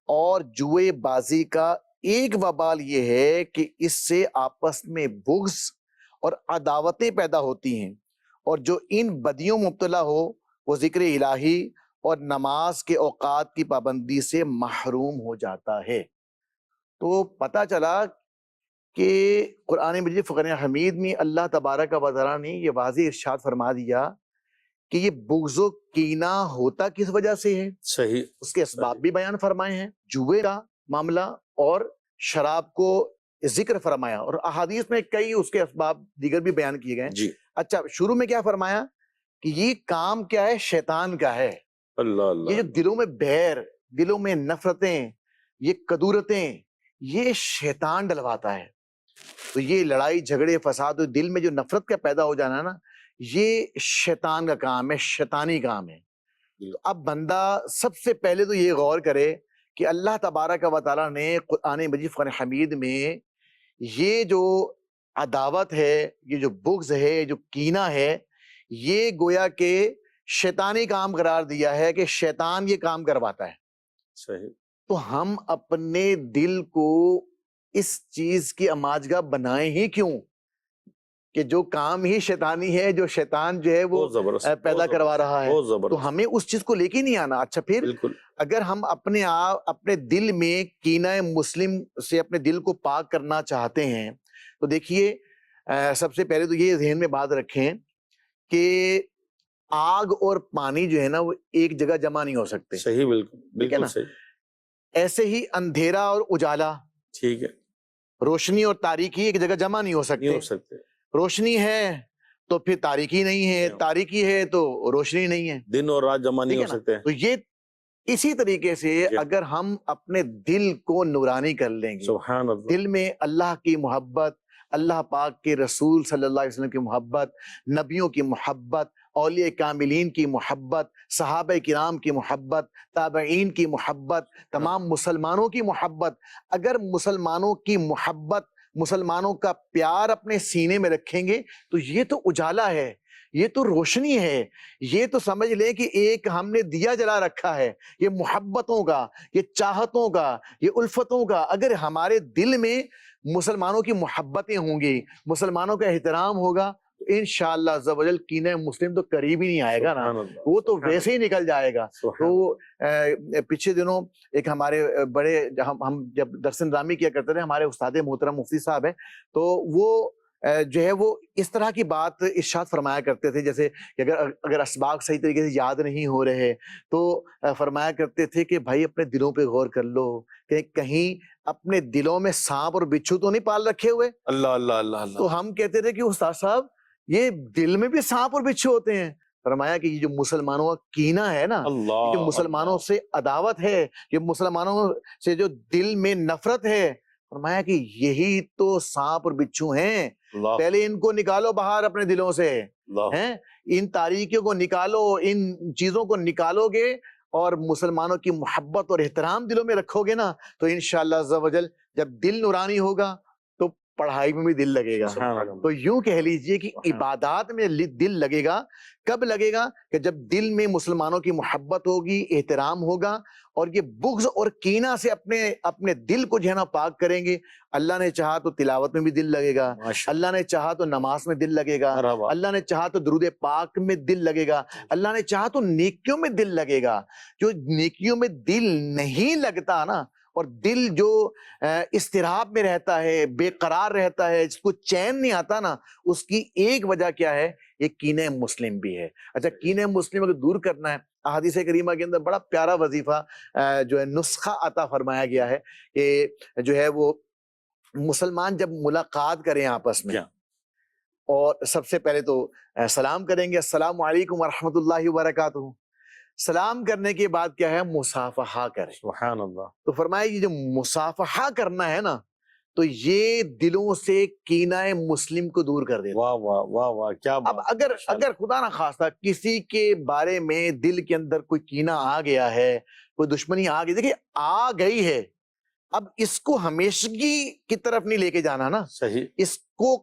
[SPEAKER 2] اور جوئے بازی کا ایک وبال یہ ہے کہ اس سے آپس میں بغض اور عداوتیں پیدا ہوتی ہیں، اور جو ان بدیوں مبتلا ہو وہ ذکر الہی اور نماز کے اوقات کی پابندی سے محروم ہو جاتا ہے۔ تو پتہ چلا کہ قرآن مجید فرقان حمید میں اللہ تبارک و تعالیٰ نے یہ واضح ارشاد فرما دیا کہ یہ بغض و کینہ ہوتا کس وجہ سے ہے،
[SPEAKER 1] صحیح،
[SPEAKER 2] اس کے اسباب بھی بیان فرمائے ہیں، جوے کا معاملہ اور شراب کو ذکر فرمایا، اور احادیث میں کئی اس کے اسباب دیگر بھی بیان کیے گئے۔
[SPEAKER 1] جی،
[SPEAKER 2] اچھا، شروع میں کیا فرمایا کہ یہ کام کیا ہے؟ شیطان کا ہے۔
[SPEAKER 1] اللہ
[SPEAKER 2] یہ
[SPEAKER 1] اللہ،
[SPEAKER 2] جو دلوں میں بیر، دلوں میں نفرتیں، یہ کدورتیں، یہ شیطان ڈلواتا ہے. تو یہ لڑائی جھگڑے فساد دل میں جو نفرت کا پیدا ہو جانا ہے نا، یہ شیطان کا کام ہے، شیطانی کام ہے. تو اب بندہ سب سے پہلے تو یہ غور کرے کہ اللہ تبارک و تعالیٰ نے قرآن مجید فرقان حمید میں یہ جو عداوت ہے، یہ جو بغض ہے، جو کینہ ہے، یہ گویا کہ شیطانی کام قرار دیا ہے کہ شیطان یہ کام کرواتا ہے.
[SPEAKER 1] صحیح.
[SPEAKER 2] تو ہم اپنے دل کو اس چیز کی اماجگاہ بنائیں ہی کیوں کہ جو کام ہی شیطانی ہے، جو شیطان جو ہے وہ پیدا کروا رہا ہے، تو ہمیں اس چیز کو لے کے نہیں آنا. اچھا پھر اگر ہم اپنے آپ اپنے دل میں کینہ مسلم سے اپنے دل کو پاک کرنا چاہتے ہیں تو دیکھیے سب سے پہلے تو یہ ذہن میں بات رکھیں کہ آگ اور پانی جو ہے نا وہ ایک جگہ جمع نہیں ہو سکتے.
[SPEAKER 1] صحیح. بالکل بالکل صحیح.
[SPEAKER 2] ایسے ہی اندھیرا اور اجالا،
[SPEAKER 1] ٹھیک ہے،
[SPEAKER 2] روشنی اور تاریکی ایک جگہ جمع نہیں ہو سکتے. روشنی ہے تو پھر تاریکی نہیں ہے، تاریکی ہے تو روشنی نہیں ہے،
[SPEAKER 1] دن اور رات جمع نہیں ہو سکتے.
[SPEAKER 2] تو یہ اسی طریقے سے اگر ہم اپنے دل کو نورانی کر لیں گے،
[SPEAKER 1] سبحان اللہ،
[SPEAKER 2] دل میں اللہ کی محبت، اللہ پاک کے رسول صلی اللہ علیہ وسلم کی محبت، نبیوں کی محبت، اولیاء کاملین کی محبت، صحابہ کرام کی محبت، تابعین کی محبت، تمام مسلمانوں کی محبت، اگر مسلمانوں کی محبت، مسلمانوں کا پیار اپنے سینے میں رکھیں گے تو یہ تو اجالا ہے، یہ تو روشنی ہے، یہ تو سمجھ لیں کہ ایک ہم نے دیا جلا رکھا ہے. یہ محبتوں کا، یہ چاہتوں کا، یہ الفتوں کا اگر ہمارے دل میں مسلمانوں کی محبتیں ہوں گی، مسلمانوں کا احترام ہوگا تو انشاءاللہ عز و جل کینہ مسلم تو قریب ہی نہیں آئے گا نا، وہ تو ویسے ہی نکل جائے گا. تو پچھلے دنوں ایک ہمارے بڑے ہم جب درس نظامی کیا کرتے تھے، ہمارے استاد محترم مفتی صاحب ہیں، تو وہ جو ہے وہ اس طرح کی بات ارشاد فرمایا کرتے تھے جیسے کہ اگر اسباق صحیح طریقے سے یاد نہیں ہو رہے تو فرمایا کرتے تھے کہ بھائی اپنے دلوں پہ غور کر لو کہ کہیں اپنے دلوں میں سانپ اور بچھو تو نہیں پال رکھے ہوئے.
[SPEAKER 1] اللہ اللہ اللہ اللہ.
[SPEAKER 2] تو ہم کہتے تھے کہ استاد صاحب یہ دل میں بھی سانپ اور بچھو ہوتے ہیں. فرمایا کہ یہ جو مسلمانوں کا کینہ ہے نا، یہ جو مسلمانوں سے عداوت ہے، یہ مسلمانوں سے جو دل میں نفرت ہے، فرمایا کہ یہی تو سانپ اور بچھو ہیں. پہلے ان کو نکالو باہر اپنے دلوں سے، ان تاریکیوں کو نکالو، ان چیزوں کو نکالو گے اور مسلمانوں کی محبت اور احترام دلوں میں رکھو گے نا تو انشاءاللہ عز و جل جب دل نورانی ہوگا تو پڑھائی میں بھی دل لگے گا. تو یوں کہہ لیجئے کہ عبادات میں دل لگے گا. کب لگے گا؟ کہ جب دل میں مسلمانوں کی محبت ہوگی، احترام ہوگا اور یہ بغض اور کینہ سے اپنے دل کو جو ہے نا پاک کریں گے. اللہ نے چاہا تو تلاوت میں بھی دل لگے گا، اللہ نے چاہا تو نماز میں دل لگے گا، اللہ نے چاہا تو درود پاک میں دل لگے گا، اللہ نے چاہا تو نیکیوں میں دل لگے گا. جو نیکیوں میں دل نہیں لگتا نا اور دل جو اضطراب میں رہتا ہے، بے قرار رہتا ہے، جس کو چین نہیں آتا نا، اس کی ایک وجہ کیا ہے؟ یہ کینہ مسلم بھی ہے. اچھا کینہ مسلم اگر دور کرنا ہے، احادیث کریمہ کے اندر بڑا پیارا وظیفہ جو ہے نسخہ عطا فرمایا گیا ہے کہ جو ہے وہ مسلمان جب ملاقات کریں آپس میں اور سب سے پہلے تو سلام کریں گے، السلام علیکم ورحمۃ اللہ وبرکاتہ. سلام کرنے کے بعد کیا ہے؟ مصافحہ کریں.
[SPEAKER 1] سبحان اللہ.
[SPEAKER 2] تو فرمایا یہ جو مصافحہ کرنا ہے نا تو یہ دلوں سے کینہ مسلم کو دور کر دیتا.
[SPEAKER 1] واہ واہ واہ واہ کیا بات.
[SPEAKER 2] اب اگر خدا نہ خواستہ کسی کے بارے میں دل کے اندر کوئی کینہ آ گیا ہے، کوئی دشمنی آ گئی، دیکھیے آ گئی ہے، اب اس کو ہمیشگی کی طرف نہیں لے کے جانا نا.
[SPEAKER 1] صحیح.
[SPEAKER 2] اس کو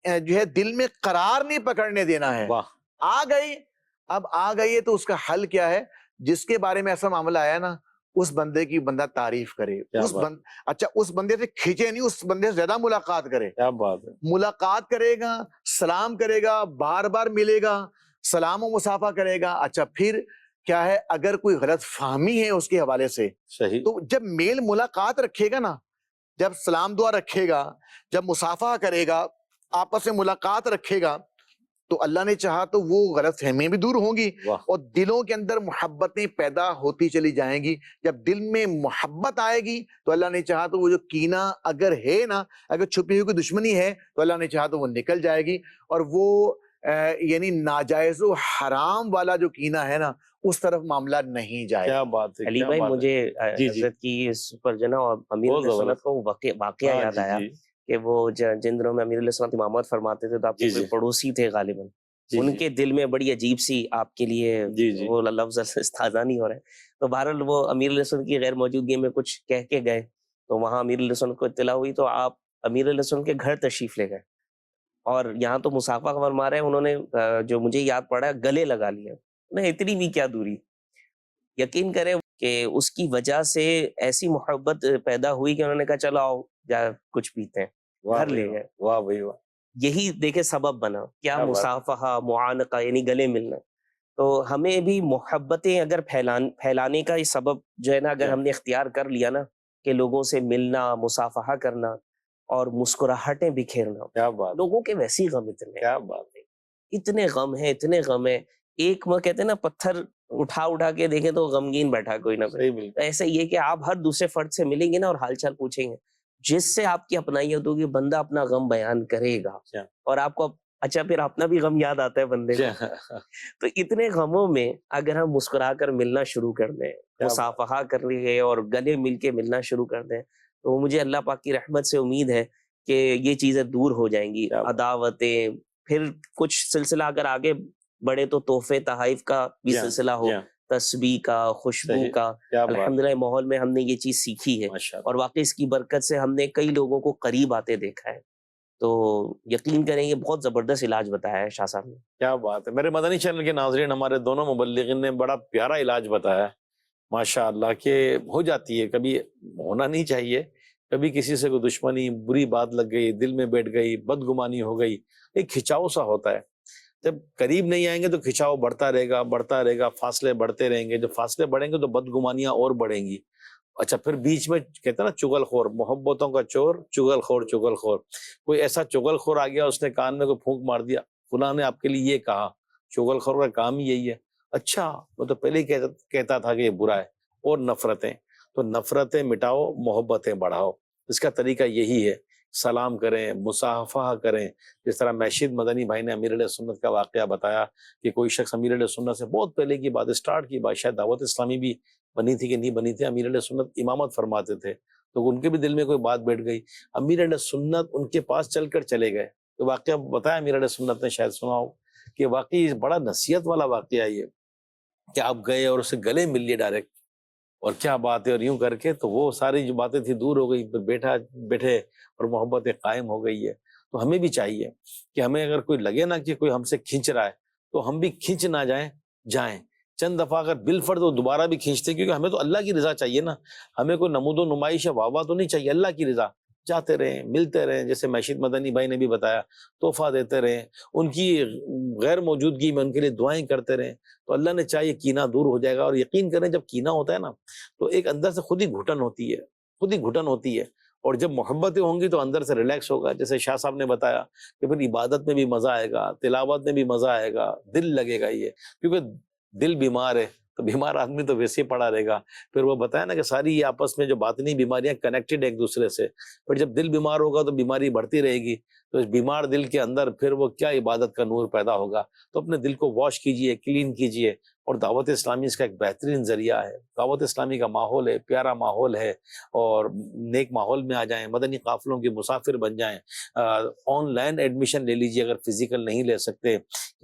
[SPEAKER 2] جو ہے دل میں قرار نہیں پکڑنے دینا ہے. آ گئی، اب آ گئی ہے تو اس کا حل کیا ہے؟ جس کے بارے میں ایسا معاملہ آیا نا اس بندے کی بندہ تعریف کرے، اچھا اس بندے سے کھینچے نہیں، اس بندے سے زیادہ ملاقات کرے. کیا بات ہے. ملاقات کرے گا، سلام کرے گا، بار بار ملے گا، سلام و مصافحہ کرے گا. اچھا پھر کیا ہے؟ اگر کوئی غلط فہمی ہے اس کے حوالے سے تو جب میل ملاقات رکھے گا نا، جب سلام دعا رکھے گا، جب مصافحہ کرے گا، آپس میں ملاقات رکھے گا تو اللہ نے چاہا تو وہ غلط فہمیاں بھی دور ہوں گی اور دلوں کے اندر محبتیں پیدا ہوتی چلی جائیں گی. جب دل میں محبت آئے گی تو اللہ نے چاہا تو وہ جو کینہ اگر ہے نا، اگر چھپی ہوئی کوئی دشمنی ہے تو اللہ نے چاہا تو وہ نکل جائے گی اور وہ یعنی ناجائز و حرام والا جو کینہ ہے نا اس طرف معاملہ نہیں جائے.
[SPEAKER 1] کیا بات ہے.
[SPEAKER 3] علی بھائی مجھے حضرت کی اس پر جو ہے نا امیر علیہ سنت کو واقعہ یاد آیا کہ وہ جن دنوں میں امیر علیہ سنت امامت فرماتے تھے تو آپ کے پڑوسی تھے غالباً, ان کے دل میں بڑی عجیب سی آپ کے لیے وہ لفظ استحضا نہیں ہو رہے, تو بہرحال وہ امیر علیہ سنت کی غیر موجودگی میں کچھ کہہ کے گئے, تو وہاں امیر علیہ سنت کو اطلاع ہوئی تو آپ امیر علیہ سنت کے گھر تشریف لے گئے, اور یہاں تو مصافحہ فرما رہے ہیں, انہوں نے جو مجھے یاد پڑا گلے لگا لیا. نہیں اتنی بھی کیا دوری, یقین کریں کہ اس کی وجہ سے ایسی محبت پیدا ہوئی کہ انہوں نے کہا چلو آؤ جا کچھ پیتے ہیں, گھر لے گئے.
[SPEAKER 1] واہ بھائی واہ.
[SPEAKER 3] یہی دیکھے سبب بنا کیا مصافحہ معانقہ یعنی گلے ملنا. تو ہمیں بھی محبتیں اگر پھیلانے کا یہ سبب جو ہے نا اگر ہم نے اختیار کر لیا نا کہ لوگوں سے ملنا, مصافحہ کرنا اور مسکراہٹیں بکھیرنا.
[SPEAKER 1] کیا بات.
[SPEAKER 3] لوگوں کے ویسی غم اتنے,
[SPEAKER 1] کیا بات ہے,
[SPEAKER 3] اتنے غم ہیں, اتنے غم ہیں. ایک وہ کہتے ہیں نا پتھر اٹھا کے دیکھیں تو غمگین بیٹھا کوئی نہ کوئی. ایسا یہ کہ آپ ہر دوسرے فرد سے ملیں گے نا اور حال چال پوچھیں گے, جس سے آپ کی اپنائیت ہوگی, بندہ اپنا غم بیان کرے گا اور آپ کو اچھا پھر اپنا بھی غم یاد آتا ہے بندے کو. تو اتنے غموں میں اگر ہم مسکرا کر ملنا شروع کر دیں, مصافحہ کر رہے اور گلے مل کے ملنا شروع کر دیں, تو مجھے اللہ پاک کی رحمت سے امید ہے کہ یہ چیزیں دور ہو جائیں گی, عداوتیں. پھر کچھ سلسلہ اگر آگے بڑھے تو تحفے تحائف کا بھی سلسلہ ہو, تسبیح کا, خوشبو کا. الحمدللہ ماحول میں ہم نے یہ چیز سیکھی ہے اور واقعی اس کی برکت سے ہم نے کئی لوگوں کو قریب آتے دیکھا ہے. تو یقین کریں یہ بہت زبردست علاج بتایا ہے شاہ صاحب نے.
[SPEAKER 1] کیا بات ہے. میرے مدنی چینل کے ناظرین, ہمارے دونوں مبلغین نے بڑا پیارا علاج بتایا ہے ماشاء اللہ, کہ ہو جاتی ہے, کبھی ہونا نہیں چاہیے, کبھی کسی سے کوئی دشمنی, بری بات لگ گئی, دل میں بیٹھ گئی, بدگمانی ہو گئی, ایک کھچاؤ سا ہوتا ہے. جب قریب نہیں آئیں گے تو کھچاؤ بڑھتا رہے گا, فاصلے بڑھتے رہیں گے. جب فاصلے بڑھیں گے تو بدگمانیاں اور بڑھیں گی. اچھا پھر بیچ میں کہتے ہیں نا چگل خور, محبتوں کا چور, چگل خور. کوئی ایسا چگل خور آ گیا, اس نے کان میں کوئی پھونک مار دیا, فلاں نے آپ کے لیے یہ کہا. چگل خور کا کام ہی یہی ہے. اچھا وہ تو پہلے ہی کہتا تھا کہ یہ برا ہے. اور نفرتیں, تو نفرتیں مٹاؤ, محبتیں بڑھاؤ. اس کا طریقہ یہی ہے, سلام کریں, مصافحہ کریں. جس طرح میشید مدنی بھائی نے امیر علیہ سنت کا واقعہ بتایا کہ کوئی شخص امیر علیہ سنت سے بہت پہلے کی بات اسٹارٹ کی بات, شاید دعوت اسلامی بھی بنی تھی کہ نہیں بنی تھی, امیر علیہ سنت امامت فرماتے تھے, تو ان کے بھی دل میں کوئی بات بیٹھ گئی. امیر علیہ سنت ان کے پاس چل کر چلے گئے. تو واقعہ بتایا امیر علیہ سنت نے, شاید سنا ہو کہ واقعی بڑا نصیحت والا واقعہ یہ کہ آپ گئے اور اسے گلے مل لیے ڈائریکٹ, اور کیا بات ہے, اور یوں کر کے تو وہ ساری جو باتیں تھی دور ہو گئی, بیٹھے اور محبتیں قائم ہو گئی ہے. تو ہمیں بھی چاہیے کہ ہمیں اگر کوئی لگے نا کہ کوئی ہم سے کھینچ رہا ہے تو ہم بھی کھینچ نہ جائیں. چند دفعہ اگر بالفرض وہ دوبارہ بھی کھینچتے, کیونکہ ہمیں تو اللہ کی رضا چاہیے نا, ہمیں کوئی نمود و نمائش یا واہ تو نہیں چاہیے, اللہ کی رضا. جاتے رہیں, ملتے رہیں, جیسے میشید مدنی بھائی نے بھی بتایا, تحفہ دیتے رہیں, ان کی غیر موجودگی میں ان کے لیے دعائیں کرتے رہیں, تو اللہ نے چاہیے کینہ دور ہو جائے گا. اور یقین کریں جب کینہ ہوتا ہے نا تو ایک اندر سے خود ہی گھٹن ہوتی ہے, اور جب محبتیں ہوں گی تو اندر سے ریلیکس ہوگا. جیسے شاہ صاحب نے بتایا کہ پھر عبادت میں بھی مزہ آئے گا, تلاوت میں بھی مزہ آئے گا, دل لگے گا. یہ کیونکہ دل بیمار ہے تو بیمار آدمی تو ویسے ہی پڑا رہے گا. پھر وہ بتایا نا کہ ساری یہ آپس میں جو باطنی بیماریاں کنیکٹڈ ایک دوسرے سے, پھر جب دل بیمار ہوگا تو بیماری بڑھتی رہے گی. تو اس بیمار دل کے اندر پھر وہ کیا عبادت کا نور پیدا ہوگا. تو اپنے دل کو واش کیجئے, کلین کیجئے. اور دعوت اسلامی اس کا ایک بہترین ذریعہ ہے. دعوت اسلامی کا ماحول ہے, پیارا ماحول ہے, اور نیک ماحول میں آ جائیں, مدنی قافلوں کے مسافر بن جائیں. آن لائن ایڈمیشن لے لیجئے اگر فزیکل نہیں لے سکتے,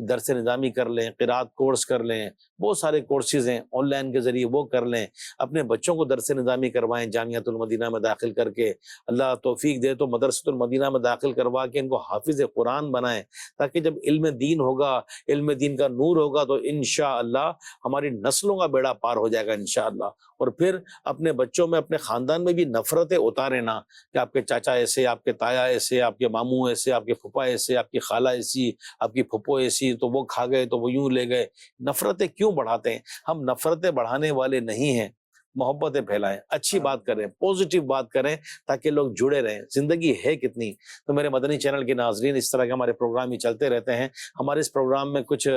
[SPEAKER 1] درس نظامی کر لیں, قرات کورس کر لیں, بہت سارے کورسز ہیں آن لائن کے ذریعے, وہ کر لیں. اپنے بچوں کو درس نظامی کروائیں, جامعۃ المدینہ میں داخل کر کے. اللہ توفیق دے تو مدرسۃ المدینہ میں داخل کروا کے ان کو حافظ قرآن بنائیں, تاکہ جب علم دین ہوگا, علم دین کا نور ہوگا, تو انشاءاللہ ہماری نسلوں کا بیڑا پار ہو جائے گا انشاءاللہ. اور پھر اپنے بچوں میں, اپنے خاندان میں بھی نفرتیں اتارے نا, کہ آپ کے چاچا ایسے, آپ کے تایا ایسے, آپ کے ماموں ایسے, آپ کے پھپھا ایسے, آپ کی خالہ ایسی, آپ کی پھپھو ایسی, تو وہ کھا گئے تو وہ یوں لے گئے. نفرتیں کیوں بڑھاتے ہیں؟ ہم نفرتیں بڑھانے والے نہیں ہیں. محبتیں پھیلائیں, اچھی بات کریں, پوزیٹیو بات کریں, تاکہ لوگ جڑے رہیں. زندگی ہے کتنی. تو میرے مدنی چینل کے ناظرین, اس طرح کے ہمارے پروگرام ہی چلتے رہتے ہیں. ہمارے اس پروگرام میں کچھ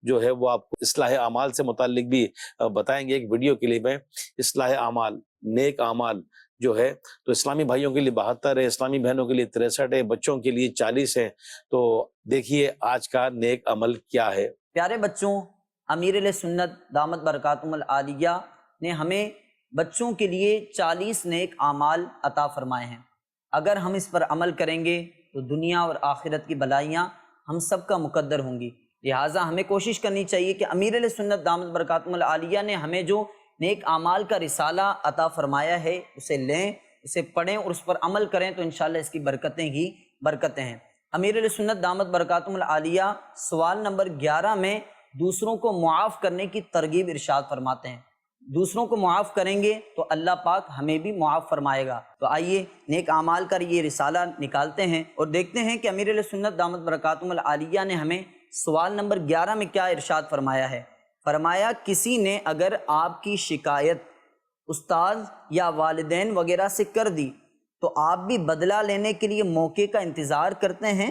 [SPEAKER 1] جو ہے وہ آپ کو اصلاح اعمال سے متعلق بھی بتائیں گے. ایک ویڈیو کلپ ہے, اصلاح اعمال, نیک اعمال جو ہے تو اسلامی بھائیوں کے لیے 72 ہے، اسلامی بہنوں کے لیے 63 ہے، بچوں کے لیے 40 ہے۔ تو دیکھیے آج کا نیک عمل کیا ہے۔
[SPEAKER 4] پیارے بچوں، امیر علیہ سنت دامت برکاتہم العالیہ نے ہمیں بچوں کے لیے 40 نیک اعمال عطا فرمائے ہیں۔ اگر ہم اس پر عمل کریں گے تو دنیا اور آخرت کی بلائیاں ہم سب کا مقدر ہوں گی۔ لہٰذا ہمیں کوشش کرنی چاہیے کہ امیر علیہ سنت دامت برکاتہم العالیہ نے ہمیں جو نیک اعمال کا رسالہ عطا فرمایا ہے اسے لیں، اسے پڑھیں اور اس پر عمل کریں تو انشاءاللہ اس کی برکتیں ہی برکتیں ہیں۔ امیر علیہ سنت دامت برکاتہم العالیہ سوال نمبر 11 میں دوسروں کو معاف کرنے کی ترغیب ارشاد فرماتے ہیں۔ دوسروں کو معاف کریں گے تو اللہ پاک ہمیں بھی معاف فرمائے گا۔ تو آئیے نیک اعمال کا یہ رسالہ نکالتے ہیں اور دیکھتے ہیں کہ امیر علیہ سنت دامت برکاتہم العالیہ نے ہمیں سوال نمبر 11 میں کیا ارشاد فرمایا ہے۔ فرمایا کسی نے اگر آپ کی شکایت استاد یا والدین وغیرہ سے کر دی تو آپ بھی بدلہ لینے کے لیے موقع کا انتظار کرتے ہیں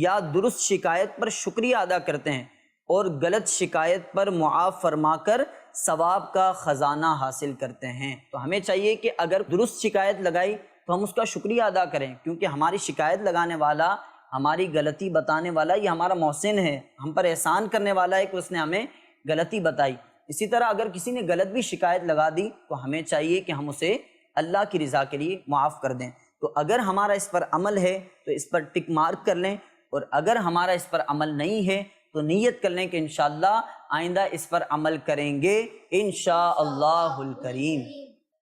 [SPEAKER 4] یا درست شکایت پر شکریہ ادا کرتے ہیں اور غلط شکایت پر معاف فرما کر ثواب کا خزانہ حاصل کرتے ہیں۔ تو ہمیں چاہیے کہ اگر درست شکایت لگائی تو ہم اس کا شکریہ ادا کریں، کیونکہ ہماری شکایت لگانے والا، ہماری غلطی بتانے والا یہ ہمارا محسن ہے، ہم پر احسان کرنے والا ہے کہ اس نے ہمیں غلطی بتائی۔ اسی طرح اگر کسی نے غلط بھی شکایت لگا دی تو ہمیں چاہیے کہ ہم اسے اللہ کی رضا کے لیے معاف کر دیں۔ تو اگر ہمارا اس پر عمل ہے تو اس پر ٹک مارک کر لیں، اور اگر ہمارا اس پر عمل نہیں ہے تو نیت کر لیں کہ انشاءاللہ آئندہ اس پر عمل کریں گے انشاءاللہ الکریم۔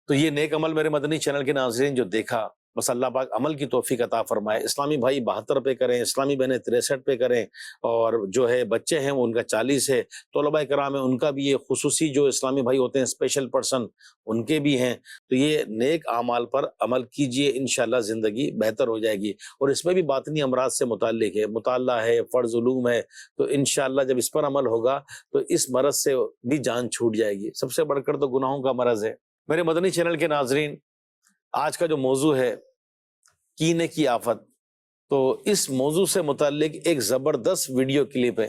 [SPEAKER 1] تو یہ نیک عمل میرے مدنی چینل کے ناظرین جو دیکھا، بس اللہ پاک عمل کی توفیق عطا فرمائے۔ اسلامی بھائی 72 پہ کریں، اسلامی بہنیں 63 پہ کریں، اور جو ہے بچے ہیں وہ ان کا 40 ہے، طلباء کرام ہیں ان کا بھی، یہ خصوصی جو اسلامی بھائی ہوتے ہیں اسپیشل پرسن ان کے بھی ہیں۔ تو یہ نیک اعمال پر عمل کیجئے، انشاءاللہ زندگی بہتر ہو جائے گی۔ اور اس میں بھی باطنی امراض سے متعلق ہے، مطالعہ ہے، فرض علوم ہے، تو انشاءاللہ جب اس پر عمل ہوگا تو اس مرض سے بھی جان چھوٹ جائے گی۔ سب سے بڑھ کر تو گناہوں کا مرض ہے۔ میرے مدنی چینل کے ناظرین، آج کا جو موضوع ہے کینے کی آفت، تو اس موضوع سے متعلق ایک زبردست ویڈیو کلپ ہے،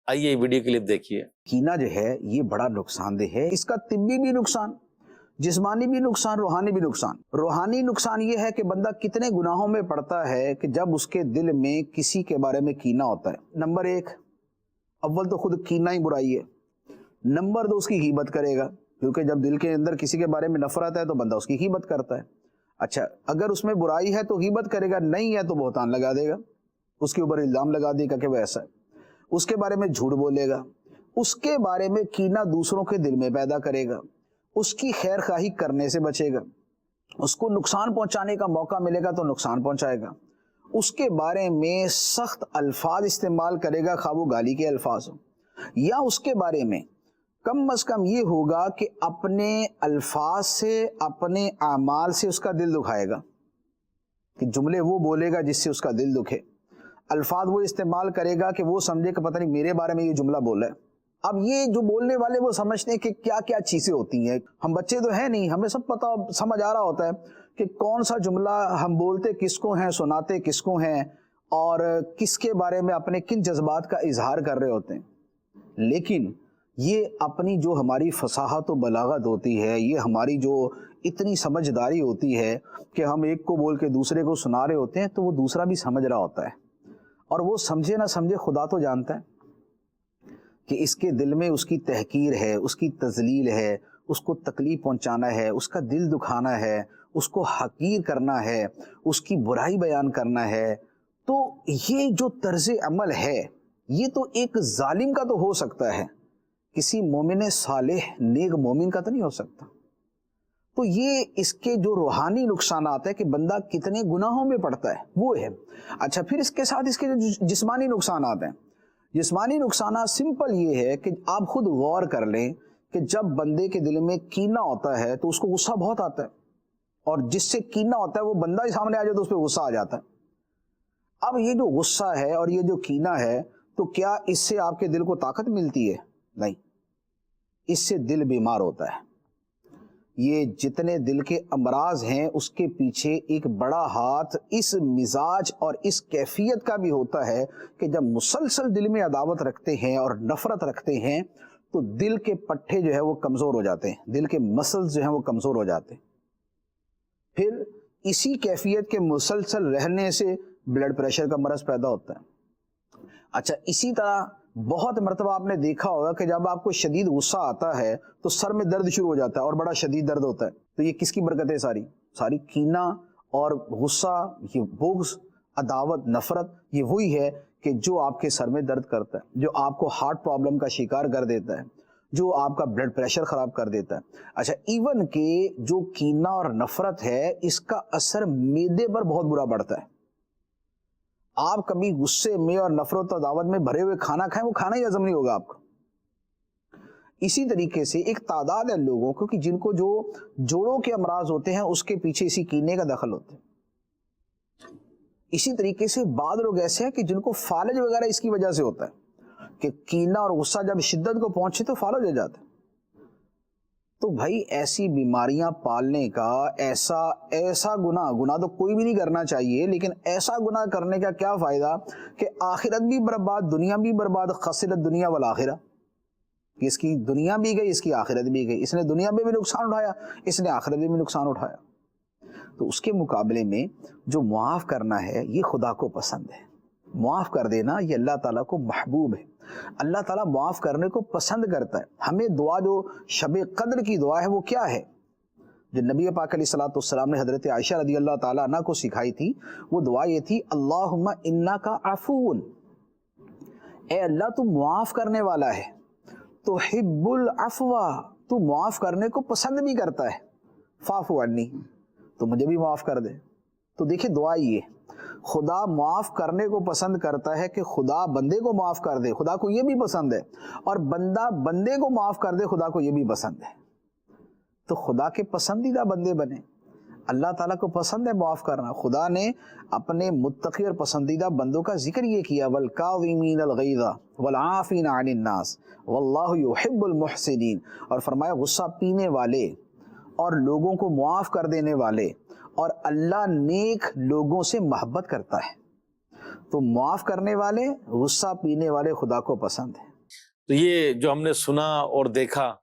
[SPEAKER 1] آئیے ویڈیو کلپ دیکھیے۔
[SPEAKER 5] کینہ جو ہے یہ بڑا نقصان دہ ہے، اس کا طبی بھی نقصان، جسمانی بھی نقصان، روحانی بھی نقصان۔ روحانی نقصان یہ ہے کہ بندہ کتنے گناہوں میں پڑتا ہے کہ جب اس کے دل میں کسی کے بارے میں کینہ ہوتا ہے۔ نمبر 1، اول تو خود کینہ ہی برائی ہے۔ نمبر 2، اس کی غیبت کرے گا، کیونکہ جب دل کے اندر کسی کے بارے میں نفرت ہے تو بندہ اس کی غیبت کرتا ہے۔ اچھا، اگر اس میں برائی ہے تو غیبت کرے گا، نہیں ہے تو بہتان لگا دے گا، اس کے اوپر الزام لگا دے گا کہ وہ ایسا ہے، اس کے بارے میں جھوٹ بولے گا، اس کے بارے میں کینہ دوسروں کے دل میں پیدا کرے گا، اس کی خیر خواہی کرنے سے بچے گا، اس کو نقصان پہنچانے کا موقع ملے گا تو نقصان پہنچائے گا، اس کے بارے میں سخت الفاظ استعمال کرے گا، خواہ وہ گالی کے الفاظ ہوں، یا اس کے بارے میں کم از کم یہ ہوگا کہ اپنے الفاظ سے، اپنے اعمال سے اس کا دل دکھائے گا، کہ جملے وہ بولے گا جس سے اس کا دل دکھے، الفاظ وہ استعمال کرے گا کہ وہ سمجھے کہ پتہ نہیں میرے بارے میں یہ جملہ بولا ہے۔ اب یہ جو بولنے والے وہ سمجھتے ہیں کہ کیا کیا چیزیں ہوتی ہیں، ہم بچے تو ہیں نہیں، ہمیں سب پتہ سمجھ آ رہا ہوتا ہے کہ کون سا جملہ ہم بولتے کس کو ہیں، سناتے کس کو ہیں، اور کس کے بارے میں اپنے کن جذبات کا اظہار کر رہے ہوتے ہیں۔ لیکن یہ اپنی جو ہماری فصاحت و بلاغت ہوتی ہے، یہ ہماری جو اتنی سمجھداری ہوتی ہے کہ ہم ایک کو بول کے دوسرے کو سنا رہے ہوتے ہیں تو وہ دوسرا بھی سمجھ رہا ہوتا ہے، اور وہ سمجھے نہ سمجھے خدا تو جانتا ہے کہ اس کے دل میں اس کی تحقیر ہے، اس کی تذلیل ہے، اس کو تکلیف پہنچانا ہے، اس کا دل دکھانا ہے، اس کو حقیر کرنا ہے، اس کی برائی بیان کرنا ہے۔ تو یہ جو طرز عمل ہے یہ تو ایک ظالم کا تو ہو سکتا ہے، کسی مومن صالح نیک مومن کا تو نہیں ہو سکتا۔ تو یہ اس کے جو روحانی نقصانات ہے کہ بندہ کتنے گناہوں میں پڑتا ہے وہ ہے۔ اچھا، پھر اس کے ساتھ اس کے جو جسمانی نقصانات ہیں، جسمانی نقصانات سمپل یہ ہے کہ آپ خود غور کر لیں کہ جب بندے کے دل میں کینہ ہوتا ہے تو اس کو غصہ بہت آتا ہے، اور جس سے کینہ ہوتا ہے وہ بندہ ہی سامنے آ جائے تو اس پہ غصہ آ جاتا ہے۔ اب یہ جو غصہ ہے اور یہ جو کینہ ہے، تو کیا اس سے آپ کے دل کو طاقت ملتی ہے؟ نہیں، اس سے دل بیمار ہوتا ہے۔ یہ جتنے دل کے امراض ہیں اس کے پیچھے ایک بڑا ہاتھ اس مزاج اور اس کیفیت کا بھی ہوتا ہے کہ جب مسلسل دل میں عداوت رکھتے ہیں اور نفرت رکھتے ہیں تو دل کے پٹھے جو ہے وہ کمزور ہو جاتے ہیں، دل کے مسلز جو ہیں وہ کمزور ہو جاتے ہیں۔ پھر اسی کیفیت کے مسلسل رہنے سے بلڈ پریشر کا مرض پیدا ہوتا ہے۔ اچھا، اسی طرح بہت مرتبہ آپ نے دیکھا ہوگا کہ جب آپ کو شدید غصہ آتا ہے تو سر میں درد شروع ہو جاتا ہے اور بڑا شدید درد ہوتا ہے۔ تو یہ کس کی برکت ہے؟ ساری کینہ اور غصہ، یہ بغض، عداوت، نفرت، یہ وہی ہے کہ جو آپ کے سر میں درد کرتا ہے، جو آپ کو ہارٹ پرابلم کا شکار کر دیتا ہے، جو آپ کا بلڈ پریشر خراب کر دیتا ہے۔ اچھا، ایون کہ جو کینہ اور نفرت ہے، اس کا اثر معدے پر بہت برا پڑتا ہے۔ آپ کبھی غصے میں اور نفرت اور عداوت میں بھرے ہوئے کھانا کھائیں، وہ کھانا ہی ہضم نہیں ہوگا آپ کو۔ اسی طریقے سے ایک تعداد ہے لوگوں کو کہ جن کو جو جوڑوں کے امراض ہوتے ہیں اس کے پیچھے اسی کینے کا دخل ہوتا ہے۔ اسی طریقے سے بعض لوگ ایسے ہیں کہ جن کو فالج وغیرہ اس کی وجہ سے ہوتا ہے کہ کینہ اور غصہ جب شدت کو پہنچے تو فالج ہو جاتا ہے۔ تو بھائی ایسی بیماریاں پالنے کا ایسا گناہ تو کوئی بھی نہیں کرنا چاہیے، لیکن ایسا گناہ کرنے کا کیا فائدہ کہ آخرت بھی برباد، دنیا بھی برباد، خسرت دنیا والآخرہ، اس کی دنیا بھی گئی، اس کی آخرت بھی گئی، اس نے دنیا میں بھی نقصان اٹھایا، اس نے آخرت میں بھی نقصان اٹھایا۔ تو اس کے مقابلے میں جو معاف کرنا ہے یہ خدا کو پسند ہے، معاف کر دینا یہ اللہ تعالیٰ کو محبوب ہے، اللہ تعالیٰ معاف کرنے کو پسند کرتا ہے۔ ہمیں دعا جو شب قدر کی دعا ہے وہ کیا ہے؟ جو نبی پاک علیہ الصلوۃ والسلام نے حضرت عائشہ رضی اللہ تعالیٰ عنہ کو سکھائی تھی، وہ دعا یہ تھی، اللہم انک عفو، اے اللہ تو معاف کرنے والا ہے، تحب العفو، تو معاف کرنے کو پسند بھی کرتا ہے، فاعف عنی، تو مجھے بھی معاف کر دے۔ تو دیکھیں دعا یہ خدا معاف کرنے کو پسند کرتا ہے کہ خدا بندے کو معاف کر دے، خدا کو یہ بھی پسند ہے، اور بندہ بندے کو معاف کر دے، خدا کو یہ بھی پسند ہے۔ تو خدا کے پسندیدہ بندے بنے، اللہ تعالیٰ کو پسند ہے معاف کرنا۔ خدا نے اپنے متقی اور پسندیدہ بندوں کا ذکر یہ کیا، والکاظمین الغیظ والعافین عن الناس واللہ یحب المحسنین، اور فرمایا غصہ پینے والے اور لوگوں کو معاف کر دینے والے، اور اللہ نیک لوگوں سے محبت کرتا ہے۔ تو معاف کرنے والے، غصہ پینے والے خدا کو پسند ہے۔
[SPEAKER 1] تو یہ جو ہم نے سنا اور دیکھا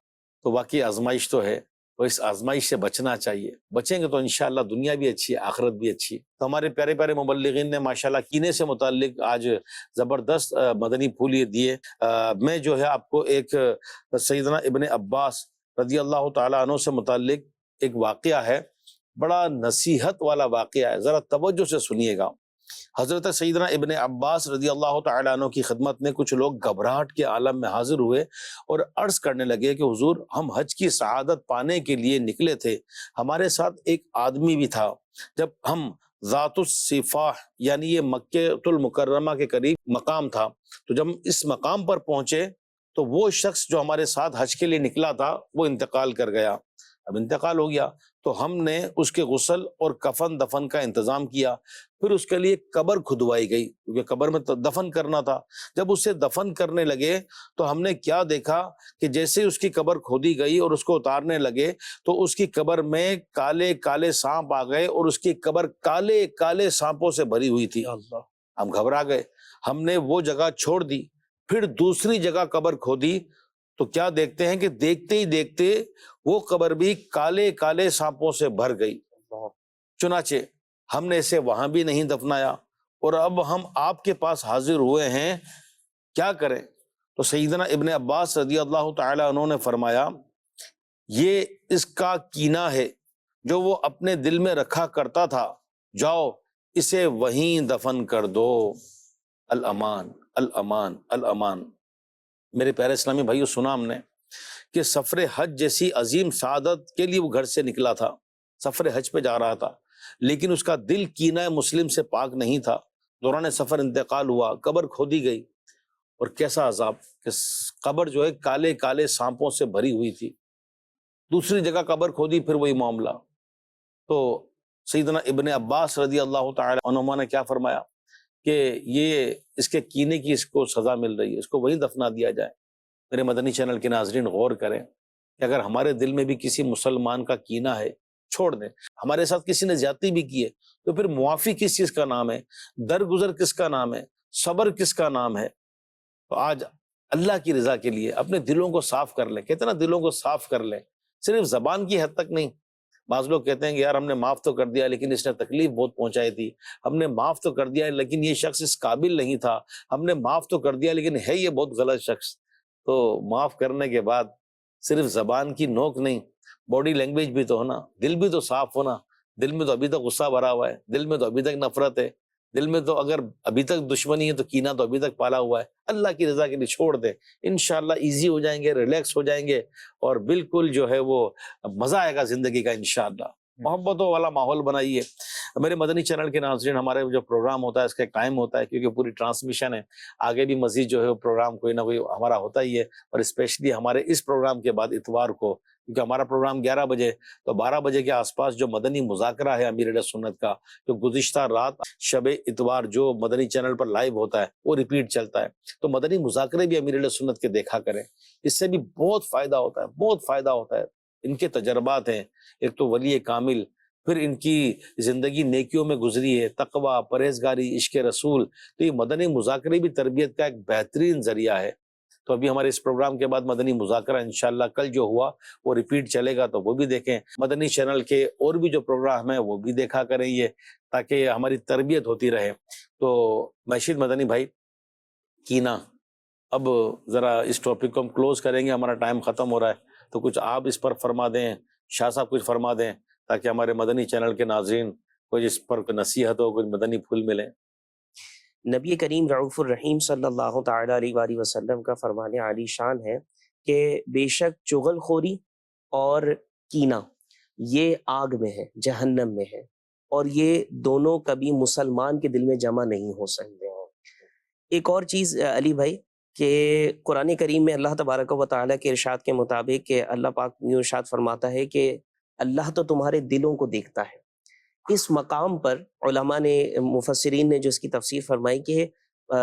[SPEAKER 1] تو واقعی آزمائش تو ہے، اور اس آزمائش سے بچنا چاہیے۔ بچیں گے تو انشاءاللہ دنیا بھی اچھی ہے، آخرت بھی اچھی ہے۔ تو ہمارے پیارے پیارے مبلغین نے ماشاءاللہ کینے سے متعلق آج زبردست مدنی پھول یہ دیے۔ میں جو ہے آپ کو ایک سیدنا ابن عباس رضی اللہ تعالیٰ عنہ سے متعلق ایک واقعہ ہے، بڑا نصیحت والا واقعہ ہے، ذرا توجہ سے سنیے گا۔ حضرت سیدنا ابن عباس رضی اللہ تعالیٰ عنہ کی خدمت میں کچھ لوگ گھبراہٹ کے عالم میں حاضر ہوئے اور عرض کرنے لگے کہ حضور، ہم حج کی سعادت پانے کے لیے نکلے تھے، ہمارے ساتھ ایک آدمی بھی تھا۔ جب ہم ذات الصفاح یعنی یہ مکہ المکرمہ کے قریب مقام تھا، تو جب ہم اس مقام پر پہنچے تو وہ شخص جو ہمارے ساتھ حج کے لیے نکلا تھا وہ انتقال کر گیا۔ اب انتقال ہو گیا تو ہم نے اس کے غسل اور کفن دفن کا انتظام کیا، پھر اس کے لیے قبر کھدوائی گئی کیونکہ قبر میں دفن کرنا تھا۔ جب اسے دفن کرنے لگے تو ہم نے کیا دیکھا کہ جیسے اس کی قبر کھودی گئی اور اس کو اتارنے لگے تو اس کی قبر میں کالے کالے سانپ آ گئے اور اس کی قبر کالے کالے سانپوں سے بھری ہوئی تھی۔ ہم گھبرا گئے، ہم نے وہ جگہ چھوڑ دی، پھر دوسری جگہ قبر کھودی تو کیا دیکھتے ہیں کہ دیکھتے ہی دیکھتے وہ قبر بھی کالے کالے سانپوں سے بھر گئی۔ چنانچہ ہم نے اسے وہاں بھی نہیں دفنایا، اور اب ہم آپ کے پاس حاضر ہوئے ہیں، کیا کریں؟ تو سیدنا ابن عباس رضی اللہ تعالی عنہ نے فرمایا، یہ اس کا کینہ ہے جو وہ اپنے دل میں رکھا کرتا تھا، جاؤ اسے وہیں دفن کر دو۔ الامان الامان الامان۔ میرے پیارے اسلامی بھائیو، سنا ہم نے کہ سفر حج جیسی عظیم سعادت کے لیے وہ گھر سے نکلا تھا، سفر حج پہ جا رہا تھا، لیکن اس کا دل کینہ مسلم سے پاک نہیں تھا۔ دوران سفر انتقال ہوا، قبر کھودی گئی، اور کیسا عذاب کہ قبر جو ہے کالے کالے سانپوں سے بھری ہوئی تھی۔ دوسری جگہ قبر کھودی، پھر وہی معاملہ۔ تو سیدنا ابن عباس رضی اللہ تعالی عنہما نے کیا فرمایا کہ یہ اس کے کینے کی اس کو سزا مل رہی ہے، اس کو وہی دفنا دیا جائے۔ میرے مدنی چینل کے ناظرین غور کریں کہ اگر ہمارے دل میں بھی کسی مسلمان کا کینہ ہے، چھوڑ دیں۔ ہمارے ساتھ کسی نے زیادتی بھی کی ہے تو پھر معافی کس چیز کا نام ہے، درگزر کس کا نام ہے، صبر کس کا نام ہے؟ تو آج اللہ کی رضا کے لیے اپنے دلوں کو صاف کر لیں۔ کہتے ہیں نا، دلوں کو صاف کر لیں، صرف زبان کی حد تک نہیں، بعض لوگ کہتے ہیں کہ یار ہم نے معاف تو کر دیا لیکن اس نے تکلیف بہت پہنچائی تھی، ہم نے معاف تو کر دیا لیکن یہ شخص اس قابل نہیں تھا، ہم نے معاف تو کر دیا لیکن ہے یہ بہت غلط شخص۔ تو معاف کرنے کے بعد صرف زبان کی نوک نہیں، باڈی لینگویج بھی تو ہونا، دل بھی تو صاف ہونا۔ دل میں تو ابھی تک غصہ بھرا ہوا ہے، دل میں تو ابھی تک نفرت ہے، دل میں تو اگر ابھی تک دشمنی ہے تو کینہ تو ابھی تک پالا ہوا ہے۔ اللہ کی رضا کے لیے چھوڑ دیں، انشاءاللہ ایزی ہو جائیں گے، ریلیکس ہو جائیں گے، اور بالکل جو ہے وہ مزہ آئے گا زندگی کا انشاءاللہ۔ محبتوں والا ماحول بنائیے۔ میرے مدنی چینل کے ناظرین، ہمارے جو پروگرام ہوتا ہے اس کے قائم ہوتا ہے کیونکہ پوری ٹرانسمیشن ہے، آگے بھی مزید جو ہے وہ پروگرام کوئی نہ کوئی ہمارا ہوتا ہی ہے، اور اسپیشلی ہمارے اس پروگرام کے بعد اتوار کو، کیونکہ ہمارا پروگرام 11 بجے، تو 12 بجے کے آس پاس جو مدنی مذاکرہ ہے امیر اہل سنت کا، جو گزشتہ رات شب اتوار جو مدنی چینل پر لائیو ہوتا ہے وہ ریپیٹ چلتا ہے، تو مدنی مذاکرے بھی امیر اہل سنت کے دیکھا کریں، اس سے بھی بہت فائدہ ہوتا ہے، بہت فائدہ ہوتا ہے۔ ان کے تجربات ہیں، ایک تو ولی کامل، پھر ان کی زندگی نیکیوں میں گزری ہے، تقوی، پرہیزگاری، عشق رسول، تو یہ مدنی مذاکرے بھی تربیت کا ایک بہترین ذریعہ ہے۔ تو ابھی ہمارے اس پروگرام کے بعد مدنی مذاکرہ انشاءاللہ کل جو ہوا وہ ریپیٹ چلے گا، تو وہ بھی دیکھیں۔ مدنی چینل کے اور بھی جو پروگرام ہیں وہ بھی دیکھا کریں یہ، تاکہ ہماری تربیت ہوتی رہے۔ تو مشید مدنی بھائی، کینہ، اب ذرا اس ٹاپک کو ہم کلوز کریں گے، ہمارا ٹائم ختم ہو رہا ہے، تو کچھ آپ اس پر فرما دیں، شاہ صاحب کچھ فرما دیں، تاکہ ہمارے مدنی چینل کے ناظرین کو اس پر کوئی نصیحت ہو، کچھ مدنی پھول ملیں۔
[SPEAKER 3] نبی کریم رعوف الرحیم صلی اللہ تعالیٰ علیہ وآلہ وسلم کا فرمان عالی شان ہے کہ بے شک چغل خوری اور کینہ یہ آگ میں ہے، جہنم میں ہے، اور یہ دونوں کبھی مسلمان کے دل میں جمع نہیں ہو سکتے ہیں۔ ایک اور چیز علی بھائی، کہ قرآن کریم میں اللہ تبارک و تعالیٰ کے ارشاد کے مطابق کہ اللہ پاک یوں ارشاد فرماتا ہے کہ اللہ تو تمہارے دلوں کو دیکھتا ہے۔ اس مقام پر علماء نے، مفسرین نے جو اس کی تفسیر فرمائی کہ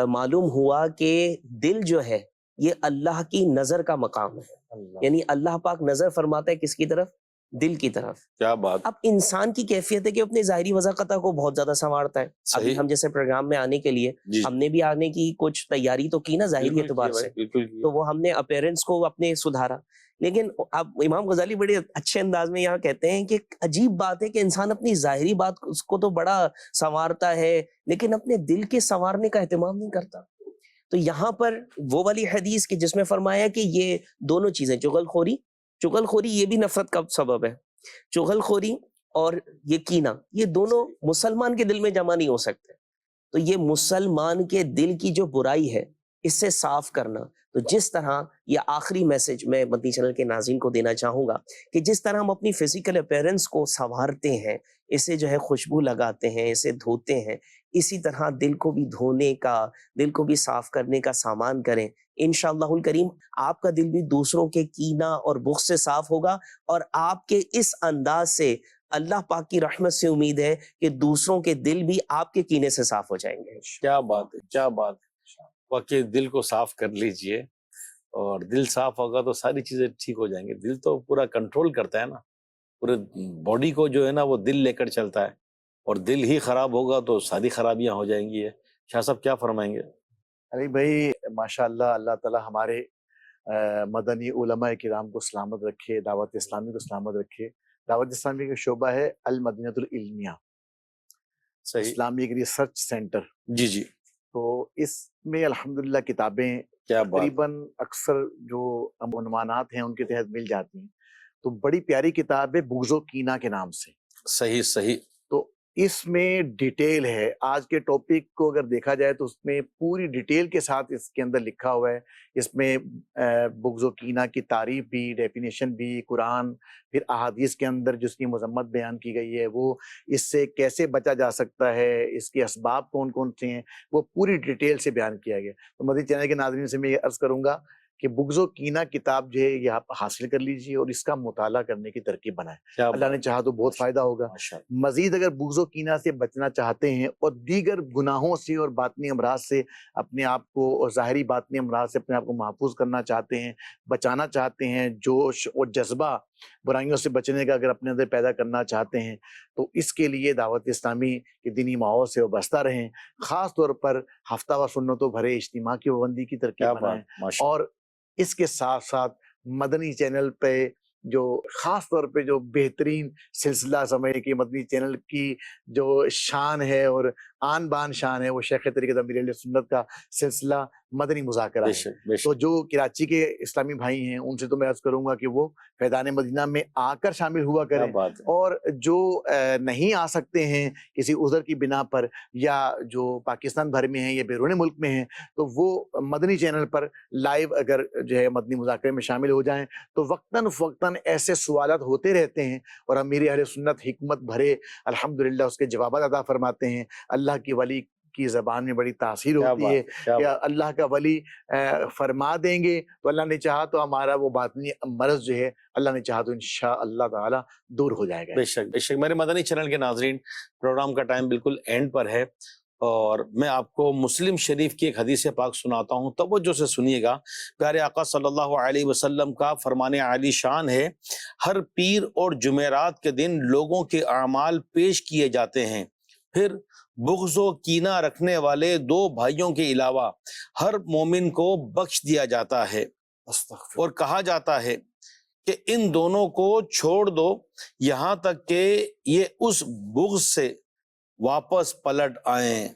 [SPEAKER 3] معلوم ہوا کہ دل جو ہے یہ اللہ کی نظر کا مقام ہے، یعنی اللہ پاک نظر فرماتا ہے کس کی طرف؟ دل کی طرف۔
[SPEAKER 1] کیا بات!
[SPEAKER 3] اب انسان کی کیفیت ہے کہ اپنے ظاہری وضاقتہ کو بہت زیادہ سنوارتا ہے۔ ابھی
[SPEAKER 1] صحیح،
[SPEAKER 3] ہم جیسے پروگرام میں آنے کے لیے
[SPEAKER 1] جی
[SPEAKER 3] ہم نے بھی آنے کی کچھ تیاری تو کی نا ظاہری
[SPEAKER 1] بالکل
[SPEAKER 3] اعتبار
[SPEAKER 1] کیے
[SPEAKER 3] سے،
[SPEAKER 1] بھائی، بالکل کیے۔
[SPEAKER 3] تو وہ ہم نے اپیرنس کو اپنے سدھارا، لیکن اب امام غزالی بڑے اچھے انداز میں یہاں کہتے ہیں کہ عجیب بات ہے کہ انسان اپنی ظاہری بات اس کو تو بڑا سنوارتا ہے لیکن اپنے دل کے سنوارنے کا اہتمام نہیں کرتا۔ تو یہاں پر وہ والی حدیث کہ جس میں فرمایا کہ یہ دونوں چیزیں، چغل خوری یہ بھی نفرت کا سبب ہے، چغل خوری اور یہ کینہ، یہ دونوں مسلمان کے دل میں جمع نہیں ہو سکتے۔ تو یہ مسلمان کے دل کی جو برائی ہے اس سے صاف کرنا، تو جس طرح یہ آخری میسج میں مدنی چینل کے ناظرین کو دینا چاہوں گا کہ جس طرح ہم اپنی فزیکل اپیرنس کو سنوارتے ہیں، اسے جو ہے خوشبو لگاتے ہیں، اسے دھوتے ہیں، اسی طرح دل کو بھی دھونے کا، دل کو بھی صاف کرنے کا سامان کریں۔ انشاءاللہ الکریم آپ کا دل بھی دوسروں کے کینہ اور بغض سے صاف ہوگا، اور آپ کے اس انداز سے اللہ پاک کی رحمت سے امید ہے کہ دوسروں کے دل بھی آپ کے کینے سے صاف ہو جائیں گے۔
[SPEAKER 1] کیا بات ہے، کیا بات ہے! واقعی دل کو صاف کر لیجئے، اور دل صاف ہوگا تو ساری چیزیں ٹھیک ہو جائیں گی۔ دل تو پورا کنٹرول کرتا ہے نا، پورے باڈی کو جو ہے نا وہ دل لے کر چلتا ہے، اور دل ہی خراب ہوگا تو ساری خرابیاں ہو جائیں گی۔ شاہ صاحب کیا فرمائیں گے؟
[SPEAKER 2] علی بھائی ماشاءاللہ، اللہ تعالی ہمارے مدنی علماء کرام کو سلامت رکھے، دعوت اسلامی کو سلامت رکھے۔ دعوت اسلامی کا شعبہ ہے المدینہ العلمیہ،
[SPEAKER 1] صحیح،
[SPEAKER 2] اسلامی ایک ریسرچ سینٹر۔
[SPEAKER 1] جی جی،
[SPEAKER 2] تو اس میں الحمدللہ کتابیں
[SPEAKER 1] کیا بات!
[SPEAKER 2] تقریباً اکثر جو عنوانات ہیں ان کے تحت مل جاتی ہیں۔ تو بڑی پیاری کتاب ہے بغض و کینہ کے نام سے۔
[SPEAKER 1] صحیح صحیح،
[SPEAKER 2] تو اس میں ڈیٹیل ہے، آج کے ٹاپک کو اگر دیکھا جائے تو اس میں پوری ڈیٹیل کے ساتھ اس کے اندر لکھا ہوا ہے۔ اس میں بغض و کینہ کی تعریف بھی، ڈیفینیشن بھی، قرآن، پھر احادیث کے اندر جس کی مذمت بیان کی گئی ہے، وہ اس سے کیسے بچا جا سکتا ہے، اس کے اسباب کون کون سے ہیں، وہ پوری ڈیٹیل سے بیان کیا گیا۔ تو مدنی چینل کے ناظرین سے میں یہ عرض کروں گا کہ بغض و کینہ کتاب جو ہے یہ آپ حاصل کر لیجیے اور اس کا مطالعہ کرنے کی ترکیب بنائیں،
[SPEAKER 1] کیا
[SPEAKER 2] اللہ نے چاہا تو بہت فائدہ ہوگا۔
[SPEAKER 1] ماشاءاللہ،
[SPEAKER 2] مزید اگر بغض و کینہ سے بچنا چاہتے ہیں اور دیگر گناہوں سے اور باطنی امراض سے اپنے آپ کو، اور ظاہری باطنی امراض سے اپنے آپ کو محفوظ کرنا چاہتے ہیں، بچانا چاہتے ہیں، جوش اور جذبہ برائیوں سے بچنے کا اگر اپنے اندر پیدا کرنا چاہتے ہیں، تو اس کے لیے دعوت اسلامی کے دینی ماحول سے وابستہ رہیں، خاص طور پر ہفتہ و سنتوں بھرے اجتماع کی پابندی کی
[SPEAKER 1] کیا
[SPEAKER 2] ترکیب
[SPEAKER 1] بات!
[SPEAKER 2] بنائیں،
[SPEAKER 1] ماشاءاللہ،
[SPEAKER 2] اور اس کے ساتھ ساتھ مدنی چینل پہ جو خاص طور پہ جو بہترین سلسلہ سمجھیں کہ مدنی چینل کی جو شان ہے اور آن بان شان ہے، وہ شیخ طریقت امیر اہل سنت کا سلسلہ مدنی مذاکرہ
[SPEAKER 1] بے
[SPEAKER 2] ہے۔
[SPEAKER 1] شک بے
[SPEAKER 2] تو
[SPEAKER 1] شک،
[SPEAKER 2] جو کراچی کے اسلامی بھائی ہیں ان سے تو میں عرض کروں گا کہ وہ فیضان مدینہ میں آ کر شامل ہوا
[SPEAKER 1] کیا
[SPEAKER 2] کریں،
[SPEAKER 1] بات ہے،
[SPEAKER 2] اور جو نہیں آ سکتے ہیں کسی عذر کی بنا پر، یا جو پاکستان بھر میں ہیں یا بیرون ملک میں ہیں، تو وہ مدنی چینل پر لائیو اگر جو ہے مدنی مذاکرے میں شامل ہو جائیں تو وقتاً فوقتاً ایسے سوالات ہوتے رہتے ہیں، اور امیر اہل سنت حکمت بھرے الحمدللہ اس کے جوابات عطا فرماتے ہیں۔ اللہ کی ولی کی زبان میں بڑی تاثیر
[SPEAKER 1] کیا
[SPEAKER 2] ہوتی
[SPEAKER 1] بات
[SPEAKER 2] ہے
[SPEAKER 1] ہے، کیا
[SPEAKER 2] کہ
[SPEAKER 1] بات
[SPEAKER 2] اللہ کا ولی فرما دیں گے تو اللہ نے چاہا تو ہمارا وہ باطنی مرض جو ہے اللہ نے چاہا تو انشاءاللہ تعالی دور ہو جائے گا۔
[SPEAKER 1] بے شک بے شک۔ میرے مدنی چینل کے ناظرین، پروگرام کا ٹائم بالکل اینڈ پر ہے، اور میں آپ کو مسلم شریف کی ایک حدیث پاک سناتا ہوں، توجہ سے سنیے گا۔ پیارے آقا صلی اللہ علیہ وسلم کا فرمان عالی شان ہے، ہر پیر اور جمعرات کے دن لوگوں کے اعمال پیش کیے جاتے ہیں، پھر بغض و کینہ رکھنے والے دو بھائیوں کے علاوہ ہر مومن کو بخش دیا جاتا ہے، اور کہا جاتا ہے کہ ان دونوں کو چھوڑ دو یہاں تک کہ یہ اس بغض سے واپس پلٹ آئیں۔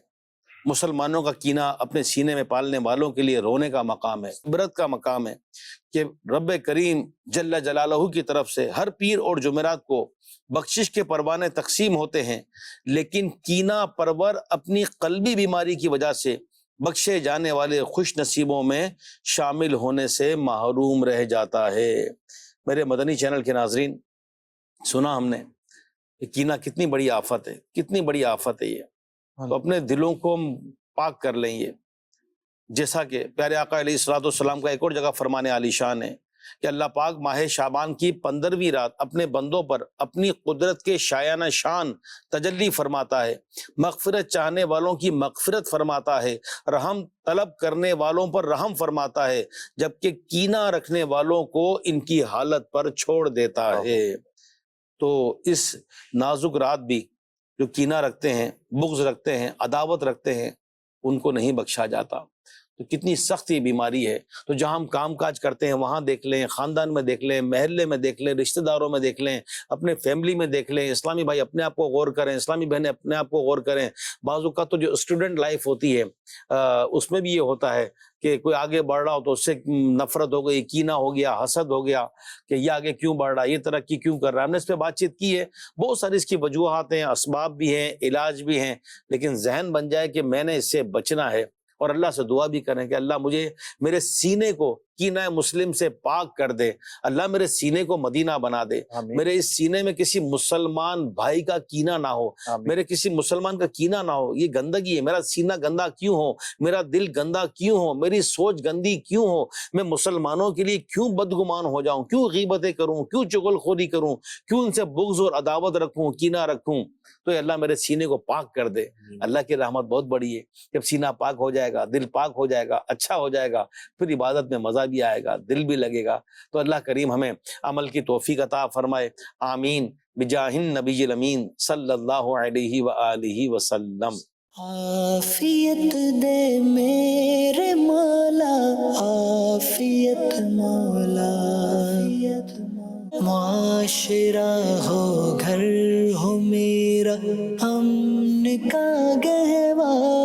[SPEAKER 1] مسلمانوں کا کینہ اپنے سینے میں پالنے والوں کے لیے رونے کا مقام ہے، عبرت کا مقام ہے کہ رب کریم جل جلالہ کی طرف سے ہر پیر اور جمعرات کو بخشش کے پروانے تقسیم ہوتے ہیں، لیکن کینہ پرور اپنی قلبی بیماری کی وجہ سے بخشے جانے والے خوش نصیبوں میں شامل ہونے سے محروم رہ جاتا ہے۔ میرے مدنی چینل کے ناظرین، سنا ہم نے کہ کینہ کتنی بڑی آفت ہے، کتنی بڑی آفت ہے یہ، تو اپنے دلوں کو پاک کر لیں یہ، جیسا کہ پیارے آقا علیہ الصلوۃ والسلام کا ایک اور جگہ فرمان عالی شان ہے کہ اللہ پاک ماہ شعبان کی 15ویں رات اپنے بندوں پر اپنی قدرت کے شایانہ شان تجلی فرماتا ہے، مغفرت چاہنے والوں کی مغفرت فرماتا ہے، رحم طلب کرنے والوں پر رحم فرماتا ہے، جبکہ کینہ رکھنے والوں کو ان کی حالت پر چھوڑ دیتا ہے۔ تو اس نازک رات بھی جو کینہ رکھتے ہیں، بغض رکھتے ہیں، عداوت رکھتے ہیں، ان کو نہیں بخشا جاتا۔ تو کتنی سخت یہ بیماری ہے۔ تو جہاں ہم کام کاج کرتے ہیں وہاں دیکھ لیں، خاندان میں دیکھ لیں، محلے میں دیکھ لیں، رشتہ داروں میں دیکھ لیں، اپنے فیملی میں دیکھ لیں، اسلامی بھائی اپنے آپ کو غور کریں، اسلامی بہنیں اپنے آپ کو غور کریں۔ بعض اوقات تو جو اسٹوڈنٹ لائف ہوتی ہے اس میں بھی یہ ہوتا ہے کہ کوئی آگے بڑھ رہا ہو تو اس سے نفرت ہو گئی، کینہ ہو گیا، حسد ہو گیا کہ یہ آگے کیوں بڑھ رہا ہے، یہ ترقی کیوں کر رہا ہے۔ ہم نے اس پہ بات چیت کی ہے، بہت ساری اس کی وجوہات ہیں، اسباب بھی ہیں، علاج بھی ہیں، لیکن ذہن بن جائے کہ میں نے اس سے بچنا ہے، اور اللہ سے دعا بھی کریں کہ اللہ مجھے میرے سینے کو کینہ مسلم سے پاک کر دے، اللہ میرے سینے کو مدینہ بنا دے، میرے اس سینے میں کسی مسلمان بھائی کا کینہ نہ ہو، میرے کسی مسلمان کا کینہ نہ ہو۔ یہ گندگی ہے، میرا سینہ گندا کیوں ہو، میرا دل گندا کیوں ہو، میری سوچ گندی کیوں ہو، میں مسلمانوں کے لیے کیوں بدگمان ہو جاؤں، کیوں غیبتیں کروں، کیوں چغل خوری کروں، کیوں ان سے بغض اور عداوت رکھوں، کینہ رکھوں۔ تو اللہ میرے سینے کو پاک کر دے۔ اللہ کی رحمت بہت بڑی ہے، جب سینہ پاک ہو جائے گا، دل پاک ہو جائے گا، اچھا ہو جائے گا، پھر عبادت میں مزہ بھی آئے گا، دل بھی لگے گا۔ تو اللہ کریم ہمیں عمل کی توفیق عطا فرمائے، آمین، بجاہ النبی الامین صلی اللہ علیہ وآلہ وسلم۔
[SPEAKER 6] عافیت دے میرے مولا، عافیت مولا، معاشرہ ہو گھر ہو میرا، امن کا گہوارہ